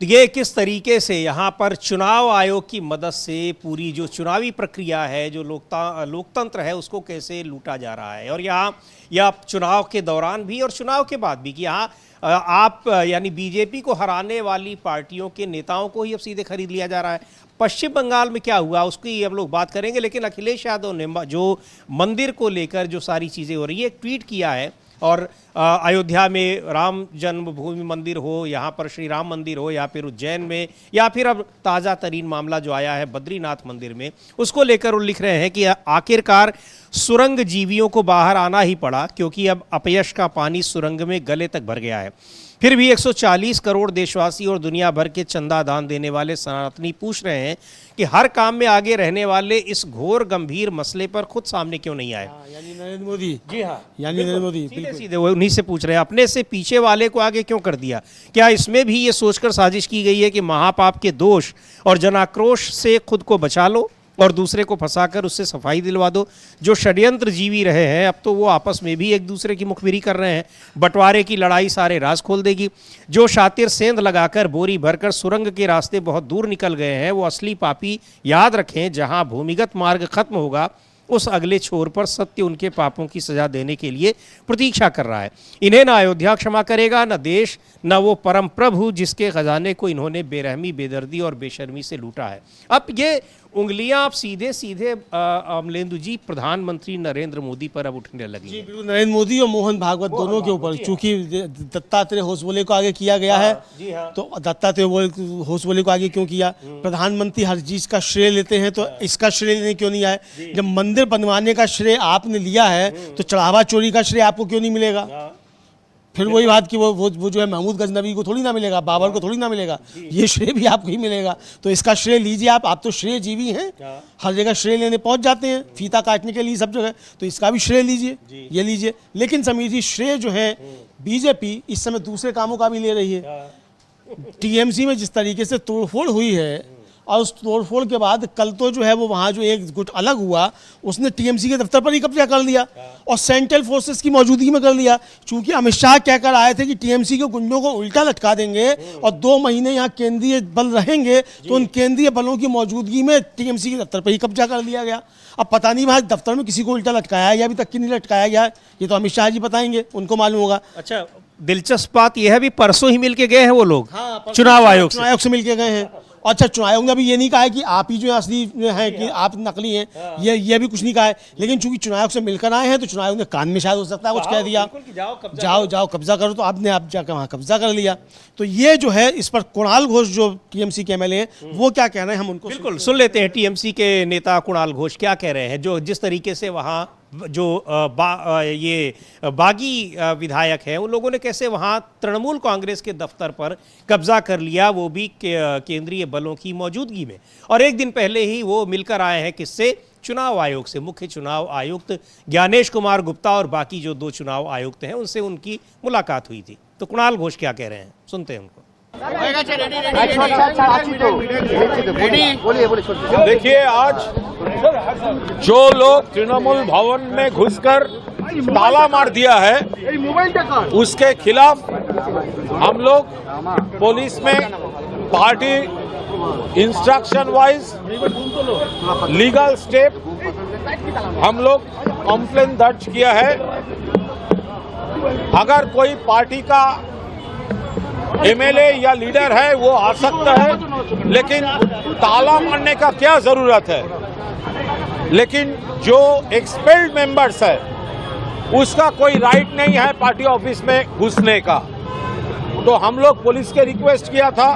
तो ये किस तरीके से यहाँ पर चुनाव आयोग की मदद से पूरी जो चुनावी प्रक्रिया है, जो लोकतंत्र है, उसको कैसे लूटा जा रहा है। और यहाँ या चुनाव के दौरान भी और चुनाव के बाद भी, कि यहाँ आप यानी बीजेपी को हराने वाली पार्टियों के नेताओं को ही अब सीधे खरीद लिया जा रहा है। पश्चिम बंगाल में क्या हुआ उसकी अब लोग बात करेंगे, लेकिन अखिलेश यादव ने जो मंदिर को लेकर जो सारी चीज़ें हो रही है, एक ट्वीट किया है। और अयोध्या में राम जन्मभूमि मंदिर हो, यहाँ पर श्री राम मंदिर हो, या फिर उज्जैन में, या फिर अब ताज़ा तरीन मामला जो आया है बद्रीनाथ मंदिर में, उसको लेकर वो लिख रहे हैं कि आखिरकार सुरंग जीवियों को बाहर आना ही पड़ा, क्योंकि अब अपयश का पानी सुरंग में गले तक भर गया है। फिर भी 140 करोड़ देशवासी और दुनिया भर के चंदा दान देने वाले सनातनी पूछ रहे हैं कि हर काम में आगे रहने वाले इस घोर गंभीर मसले पर खुद सामने क्यों नहीं आए। यानी नरेंद्र मोदी। जी हाँ, यानी नरेंद्र मोदी सीधे वो उन्हीं से पूछ रहे हैं, अपने से पीछे वाले को आगे क्यों कर दिया। क्या इसमें भी ये सोचकर साजिश की गई है कि महापाप के दोष और जनाक्रोश से खुद को बचा लो और दूसरे को फंसाकर उससे सफाई दिलवा दो। जो षड्यंत्र जीवी रहे हैं, अब तो वो आपस में भी एक दूसरे की मुखबिरी कर रहे हैं। बंटवारे की लड़ाई सारे राज खोल देगी। जो शातिर सेंध लगाकर बोरी भरकर सुरंग के रास्ते बहुत दूर निकल गए हैं, वो असली पापी याद रखें, जहां भूमिगत मार्ग खत्म होगा उस अगले छोर पर सत्य उनके पापों की सजा देने के लिए प्रतीक्षा कर रहा है। इन्हें ना अयोध्या क्षमा करेगा, न देश, न वो परम प्रभु जिसके खजाने को इन्होंने बेरहमी, बेदर्दी और बेशर्मी से लूटा है। अब ये उंगलियां आप सीधे सीधे अमलेंदु जी प्रधानमंत्री नरेंद्र मोदी पर अब उठने लगी जी हैं। बिल्कुल, नरेंद्र मोदी और मोहन भागवत दोनों के ऊपर, चूंकि दत्तात्रेय होसबोले को आगे किया गया है, तो दत्तात्रेय होसबोले को आगे क्यों किया? प्रधानमंत्री हर चीज का श्रेय लेते हैं, तो इसका श्रेय लेने क्यों नहीं आए? जब मंदिर बनवाने का श्रेय आपने लिया है तो चढ़ावा चोरी का श्रेय आपको क्यों नहीं मिलेगा? फिर वही बात कि वो जो है महमूद गजनबी को थोड़ी ना मिलेगा, बाबर को थोड़ी ना मिलेगा, ये श्रेय भी आपको ही मिलेगा। तो इसका श्रेय लीजिए आप तो श्रेय जीवी हैं, हर जगह श्रेय लेने पहुंच जाते हैं, फीता काटने के लिए सब जगह, तो इसका भी श्रेय लीजिए, ये लीजिए। लेकिन समीर जी, श्रेय जो है बीजेपी इस समय दूसरे कामों का भी ले रही है। टीएमसी में जिस तरीके से तोड़फोड़ हुई है, और उस तोड़फोड़ के बाद कल तो जो है वो वहाँ जो एक गुट अलग हुआ, उसने टीएमसी के दफ्तर पर ही कब्जा कर लिया और सेंट्रल फोर्सेस की मौजूदगी में कर लिया। चूंकि अमित शाह कहकर आए थे कि टीएमसी के गुंडों को उल्टा लटका देंगे और 2 महीने यहाँ केंद्रीय बल रहेंगे, तो उन केंद्रीय बलों की मौजूदगी में टीएमसी के दफ्तर पर ही कब्जा कर लिया गया। अब पता नहीं वहाँ दफ्तर में किसी को उल्टा लटकाया है या अभी तक कि नहीं लटकाया गया है, ये तो अमित शाह जी बताएंगे, उनको मालूम होगा। अच्छा, दिलचस्प बात यह है भी परसों ही मिलके गए हैं वो लोग, हाँ, चुनाव आयोग से मिलके गए हैं। अच्छा, चुनाव आयोग ने भी ये नहीं कहा है कि आप ही जो असली है कि आप नकली हैं, ये भी कुछ नहीं कहा है। लेकिन चूंकि चुनाव आयोग से मिलकर आए हैं तो चुनाव आयोग ने कान में शायद हो सकता है कुछ कह दिया, जाओ कब्जा करो, तो आपने आप जाकर वहाँ कब्जा कर लिया। तो ये जो है, इस पर कुणाल घोष जो टीएमसी के एमएलए हैं वो क्या कह रहे हैं, हम उनको बिल्कुल सुन लेते हैं। टीएमसी के नेता कुणाल घोष क्या कह रहे हैं, जो जिस तरीके से वहाँ जो ये बागी विधायक हैं, उन लोगों ने कैसे वहाँ तृणमूल कांग्रेस के दफ्तर पर कब्जा कर लिया, वो भी केंद्रीय बलों की मौजूदगी में। और एक दिन पहले ही वो मिलकर आए हैं किससे? चुनाव आयोग से। मुख्य चुनाव आयुक्त ज्ञानेश कुमार गुप्ता और बाकी जो 2 चुनाव आयुक्त हैं उनसे उनकी मुलाकात हुई थी। तो कुणाल घोष क्या कह रहे हैं, सुनते हैं उनको। देखिए, आज जो लोग तृणमूल भवन में घुसकर ताला मार दिया है, उसके खिलाफ हम लोग पुलिस में party instruction wise legal step हम लोग कंप्लेन दर्ज किया है। अगर कोई पार्टी का एमएलए या लीडर है वो आ सकता है, लेकिन ताला मारने का क्या जरूरत है? लेकिन जो एक्सपेल्ड मेंबर्स है उसका कोई राइट नहीं है पार्टी ऑफिस में घुसने का। तो हम लोग पुलिस के रिक्वेस्ट किया था,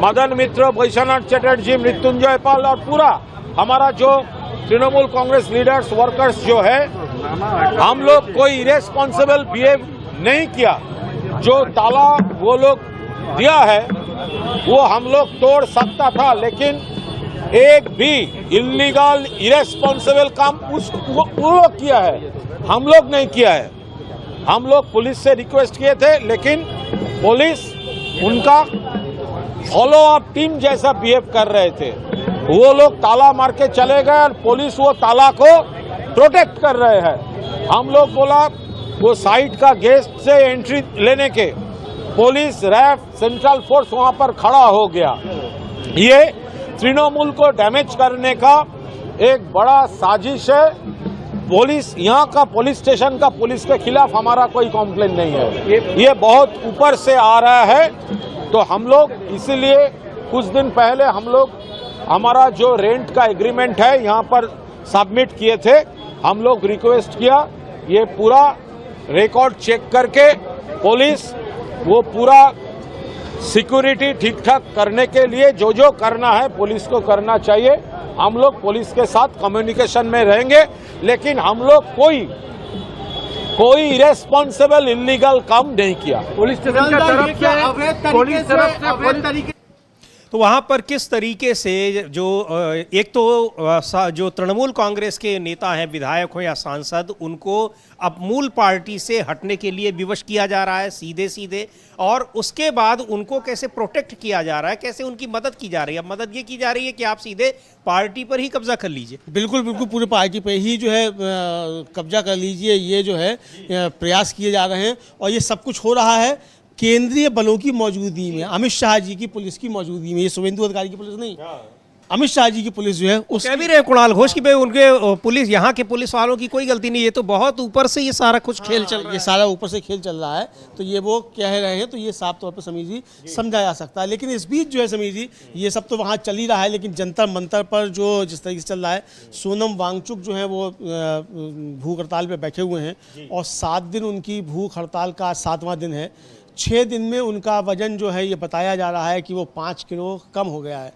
मदन मित्र, वैश्वनाथ चटर्जी, मृत्युंजय पाल और पूरा हमारा जो तृणमूल कांग्रेस लीडर्स वर्कर्स जो है, हम लोग कोई इरेस्पॉन्सिबल बिहेव नहीं किया। जो ताला वो लोग दिया है वो हम लोग तोड़ सकता था, लेकिन एक भी इल्लीगल इरेस्पॉन्सिबल काम वो लोग किया है, हम लोग नहीं किया है। हम लोग पुलिस से रिक्वेस्ट किए थे, लेकिन पुलिस उनका फॉलो अप टीम जैसा बिहेव कर रहे थे। वो लोग ताला मार के चले गए और पुलिस वो ताला को प्रोटेक्ट कर रहे हैं। हम लोग बोला वो साइट का गेस्ट से एंट्री लेने के, पुलिस, रैफ, सेंट्रल फोर्स वहां पर खड़ा हो गया। ये तृणमूल को डैमेज करने का एक बड़ा साजिश है। पुलिस, यहाँ का पुलिस स्टेशन का पुलिस के खिलाफ हमारा कोई कंप्लेन नहीं है, ये बहुत ऊपर से आ रहा है। तो हम लोग इसीलिए कुछ दिन पहले हम लोग हमारा जो रेंट का एग्रीमेंट है यहाँ पर सबमिट किए थे। हम लोग रिक्वेस्ट किया ये पूरा रिकॉर्ड चेक करके पुलिस वो पूरा सिक्योरिटी ठीक ठाक करने के लिए जो जो करना है पुलिस को करना चाहिए। हम लोग पुलिस के साथ कम्युनिकेशन में रहेंगे, लेकिन हम लोग कोई इरेस्पॉन्सिबल इल्लीगल काम नहीं किया। पुलिस तो वहाँ पर किस तरीके से जो एक तो जो तृणमूल कांग्रेस के नेता हैं, विधायक हो या सांसद, उनको अब मूल पार्टी से हटने के लिए विवश किया जा रहा है सीधे सीधे, और उसके बाद उनको कैसे प्रोटेक्ट किया जा रहा है, कैसे उनकी मदद की जा रही है। अब मदद ये की जा रही है कि आप सीधे पार्टी पर ही कब्जा कर लीजिए। बिल्कुल बिल्कुल, पूरे पार्टी पे ही जो है कब्जा कर लीजिए, ये जो है प्रयास किए जा रहे हैं। और ये सब कुछ हो रहा है केंद्रीय बलों की मौजूदगी में, अमित शाह जी की पुलिस की मौजूदगी में। ये शुभेंदु अधिकारी की पुलिस नहीं, अमित शाह जी की पुलिस जो है उस कह भी रहे कुणाल घोष की भाई उनके पुलिस, यहाँ के पुलिस वालों की कोई गलती नहीं, ये तो बहुत ऊपर से ये सारा कुछ खेल चल रहा है, ये सारा ऊपर से खेल चल रहा है, तो ये वो कह रहे हैं, तो ये साफ तौर पर समीर जी समझा जा सकता है। लेकिन इस बीच जो है समीर जी, ये सब तो वहाँ चल ही रहा है, लेकिन जंतर मंतर पर जो जिस तरीके से चल रहा है, सोनम वांगचुक जो है वो भूख हड़ताल पे बैठे हुए हैं और 7 दिन उनकी भूख हड़ताल का 7वां दिन है। 6 दिन में उनका वजन जो है ये बताया जा रहा है कि वो 5 किलो कम हो गया है।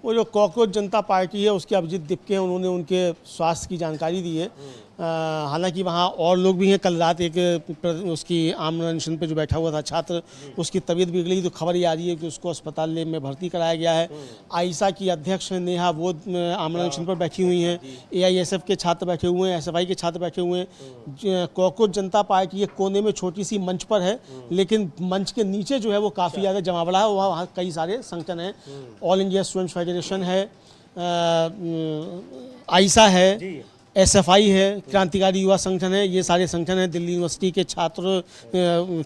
वो जो कॉकरोच जनता पार्टी है उसके अभिजीत दीपके हैं, उन्होंने उनके स्वास्थ्य की जानकारी दी है। हालांकि वहाँ और लोग भी हैं। कल रात एक उसकी आमरण अनशन पे जो बैठा हुआ था छात्र, उसकी तबीयत बिगड़ी, तो खबर ये आ रही है कि उसको अस्पताल में भर्ती कराया गया है। आइसा की अध्यक्ष नेहा वो आमरण अनशन पर बैठी हुई हैं। AISF के छात्र बैठे हुए हैं, SFI के छात्र बैठे हुए हैं। कॉकरोच जनता पार्टी एक कोने में छोटी सी मंच पर है, लेकिन मंच के नीचे जो है वो काफ़ी ज़्यादा जमावड़ा है। वहाँ कई सारे संगठन हैं, ऑल इंडिया स्टूडेंट्स फेडरेशन है, आइसा है, SFI है, क्रांतिकारी युवा संगठन है, ये सारे संगठन हैं। दिल्ली यूनिवर्सिटी के छात्र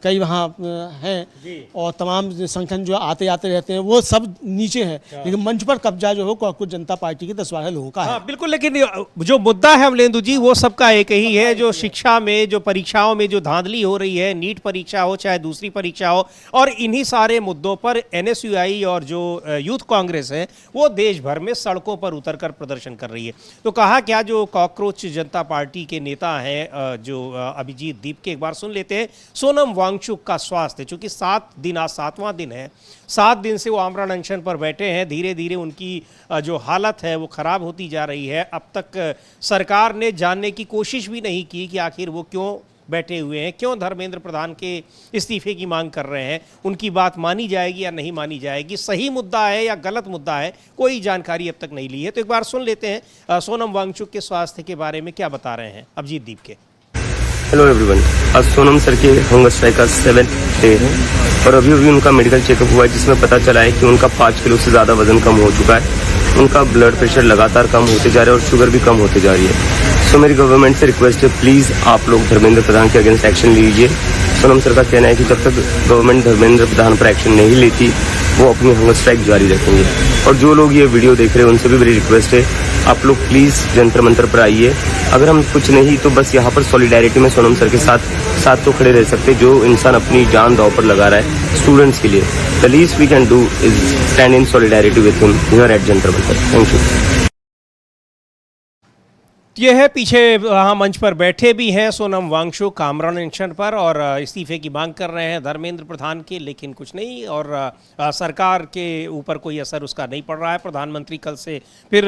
कई वहाँ हैं और तमाम संगठन जो आते जाते रहते हैं वो सब नीचे हैं, लेकिन मंच पर कब्जा जो है कॉकरोच जनता पार्टी के 10-12 लोगों का है। हाँ बिल्कुल, लेकिन जो मुद्दा है अमलेंदु जी वो सबका एक ही है, जो शिक्षा में, जो परीक्षाओं में जो धांधली हो रही है, नीट परीक्षा हो चाहे दूसरी परीक्षा हो, और इन्हीं सारे मुद्दों पर NSUI और जो यूथ कांग्रेस है वो देश भर में सड़कों पर उतरकर प्रदर्शन कर रही है। तो कहा क्या जो कॉकरोच जनता पार्टी के नेता हैं जो अभिजीत दीपके, एक बार सुन लेते हैं। सोनम वांगचुक का स्वास्थ्य, चूंकि 7 दिन, आज 7वां दिन है, 7 दिन से वो आमरण अनशन पर बैठे हैं, धीरे धीरे उनकी जो हालत है वो खराब होती जा रही है। अब तक सरकार ने जानने की कोशिश भी नहीं की कि आखिर वो क्यों बैठे हुए हैं, क्यों धर्मेंद्र प्रधान के इस्तीफे की मांग कर रहे हैं, उनकी बात मानी जाएगी या नहीं मानी जाएगी, सही मुद्दा है या गलत मुद्दा है, कोई जानकारी अब तक नहीं ली है। तो एक बार सुन लेते हैं सोनम वांगचुक के स्वास्थ्य के बारे में क्या बता रहे हैं अभिजीत दीपके। हेलो एवरीवन, आज सोनम सर के हंगर स्ट्राइक का 7th डे है और अभी उनका मेडिकल चेकअप हुआ है, जिसमें पता चला है कि उनका 5 किलो से ज़्यादा वजन कम हो चुका है। उनका ब्लड प्रेशर लगातार कम होते जा रहा है और शुगर भी कम होते जा रही है। सो मेरी गवर्नमेंट से रिक्वेस्ट है, प्लीज़ आप लोग धर्मेंद्र प्रधान के अगेंस्ट एक्शन लीजिए। सोनम सर का कहना है कि जब तक गवर्नमेंट धर्मेंद्र प्रधान पर एक्शन नहीं लेती वो अपनी हंगर स्ट्राइक जारी रखेंगे। और जो लोग ये वीडियो देख रहे हैं उनसे भी मेरी रिक्वेस्ट है, आप लोग प्लीज़ जंतर मंतर पर आइए। अगर हम कुछ नहीं तो बस यहाँ पर सॉलिडारिटी में सोनम सर के साथ तो खड़े रह सकते, जो इंसान अपनी जान दांव पर लगा रहा है स्टूडेंट्स के लिए। The least we can do is stand in solidarity with him here at Jantar Mantar. Thank you. ये है पीछे वहाँ मंच पर बैठे भी हैं सोनम वांगचुक आमरण अनशन पर और इस्तीफे की मांग कर रहे हैं धर्मेंद्र प्रधान के, लेकिन कुछ नहीं और सरकार के ऊपर कोई असर उसका नहीं पड़ रहा है। प्रधानमंत्री कल से फिर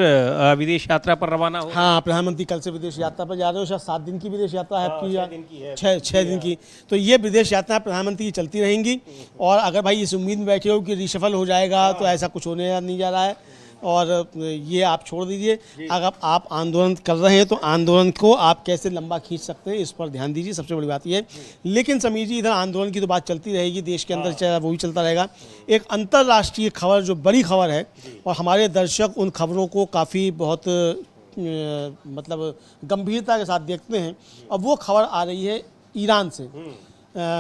विदेश यात्रा पर रवाना हो। हाँ, प्रधानमंत्री कल से विदेश यात्रा पर जा रहे हो। शायद 7 दिन की विदेश यात्रा है आपकी, 6 दिन की। तो ये विदेश यात्रा प्रधानमंत्री की चलती रहेंगी और अगर भाई इस उम्मीद में बैठे हो कि रिशफल हो जाएगा तो ऐसा कुछ होने नहीं जा रहा है और ये आप छोड़ दीजिए। अगर आप आंदोलन कर रहे हैं तो आंदोलन को आप कैसे लंबा खींच सकते हैं इस पर ध्यान दीजिए, सबसे बड़ी बात ये है। लेकिन समीर जी, इधर आंदोलन की तो बात चलती रहेगी, देश के अंदर चाहे वो भी चलता रहेगा। एक अंतर्राष्ट्रीय खबर जो बड़ी खबर है और हमारे दर्शक उन खबरों को काफ़ी बहुत मतलब गंभीरता के साथ देखते हैं, अब वो खबर आ रही है ईरान से।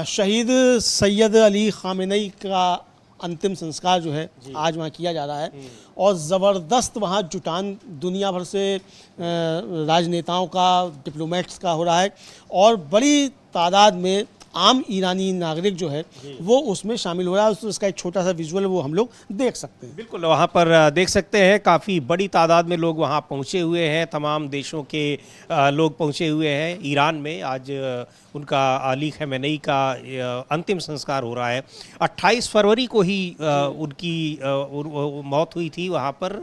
शहीद सैयद अली खामेनी का अंतिम संस्कार जो है आज वहाँ किया जा रहा है और ज़बरदस्त वहाँ जुटान दुनिया भर से राजनेताओं का, डिप्लोमेट्स का हो रहा है और बड़ी तादाद में आम ईरानी नागरिक जो है वो उसमें शामिल हो रहा है। उसका एक छोटा सा विजुअल वो हम लोग देख सकते हैं। बिल्कुल, वहाँ पर देख सकते हैं काफ़ी बड़ी तादाद में लोग वहाँ पहुँचे हुए हैं, तमाम देशों के लोग पहुँचे हुए हैं ईरान में। आज उनका अली खamenei का अंतिम संस्कार हो रहा है। 28 फरवरी को ही उनकी मौत हुई थी वहाँ पर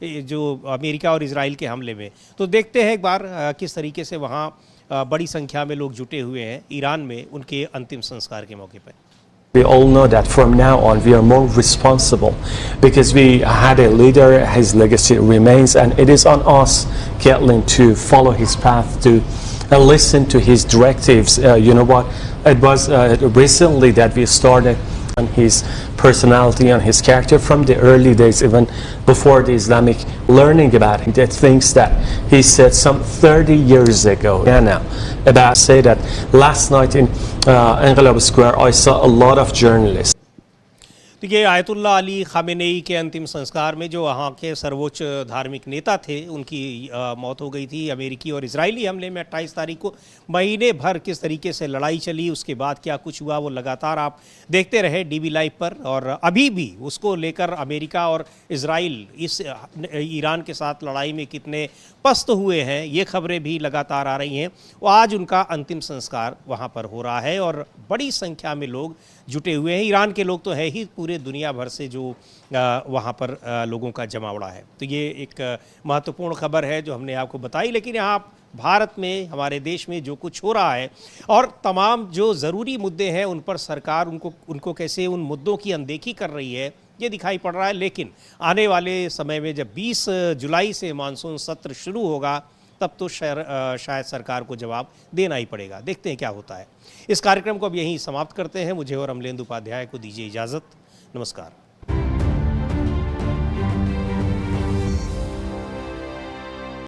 जो अमेरिका और इजराइल के हमले में। तो देखते हैं एक बार किस तरीके से वहाँ बड़ी संख्या में लोग जुटे हुए हैं ईरान में उनके अंतिम संस्कार के मौके पर। We all know that from now on we are more responsible because we had a leader, his legacy remains, and it is on us, Caitlin, to follow his path, to listen to his directives. You know what, it was recently that we started on his personality and his character from the early days, even before the Islamic learning about him, the things that he said some 30 years ago. Now, about say that last night in Inqilab Square I saw a lot of journalists. तो ये आयतुल्लाह अली खामेनेई के अंतिम संस्कार में जो वहाँ के सर्वोच्च धार्मिक नेता थे उनकी मौत हो गई थी। अमेरिकी और इजरायली हमले में 28 तारीख को महीने भर किस तरीके से लड़ाई चली, उसके बाद क्या कुछ हुआ वो लगातार आप देखते रहे डीबी लाइव पर। और अभी भी उसको लेकर अमेरिका और इजराइल इस ईरान के साथ लड़ाई में कितने पस्त हुए हैं ये खबरें भी लगातार आ रही हैं। वो आज उनका अंतिम संस्कार वहाँ पर हो रहा है और बड़ी संख्या में लोग जुटे हुए हैं। ईरान के लोग तो है ही, पूरे दुनिया भर से जो वहाँ पर लोगों का जमावड़ा है। तो ये एक महत्वपूर्ण खबर है जो हमने आपको बताई। लेकिन यहाँ भारत में, हमारे देश में जो कुछ हो रहा है और तमाम जो ज़रूरी मुद्दे हैं उन पर सरकार उनको कैसे उन मुद्दों की अनदेखी कर रही है ये दिखाई पड़ रहा है। लेकिन आने वाले समय में जब 20 जुलाई से मानसून सत्र शुरू होगा तब तो शायद सरकार को जवाब देना ही पड़ेगा। देखते हैं क्या होता है। इस कार्यक्रम को अब यहीं समाप्त करते हैं। मुझे और अमलेंदु उपाध्याय को दीजिए इजाज़त। नमस्कार।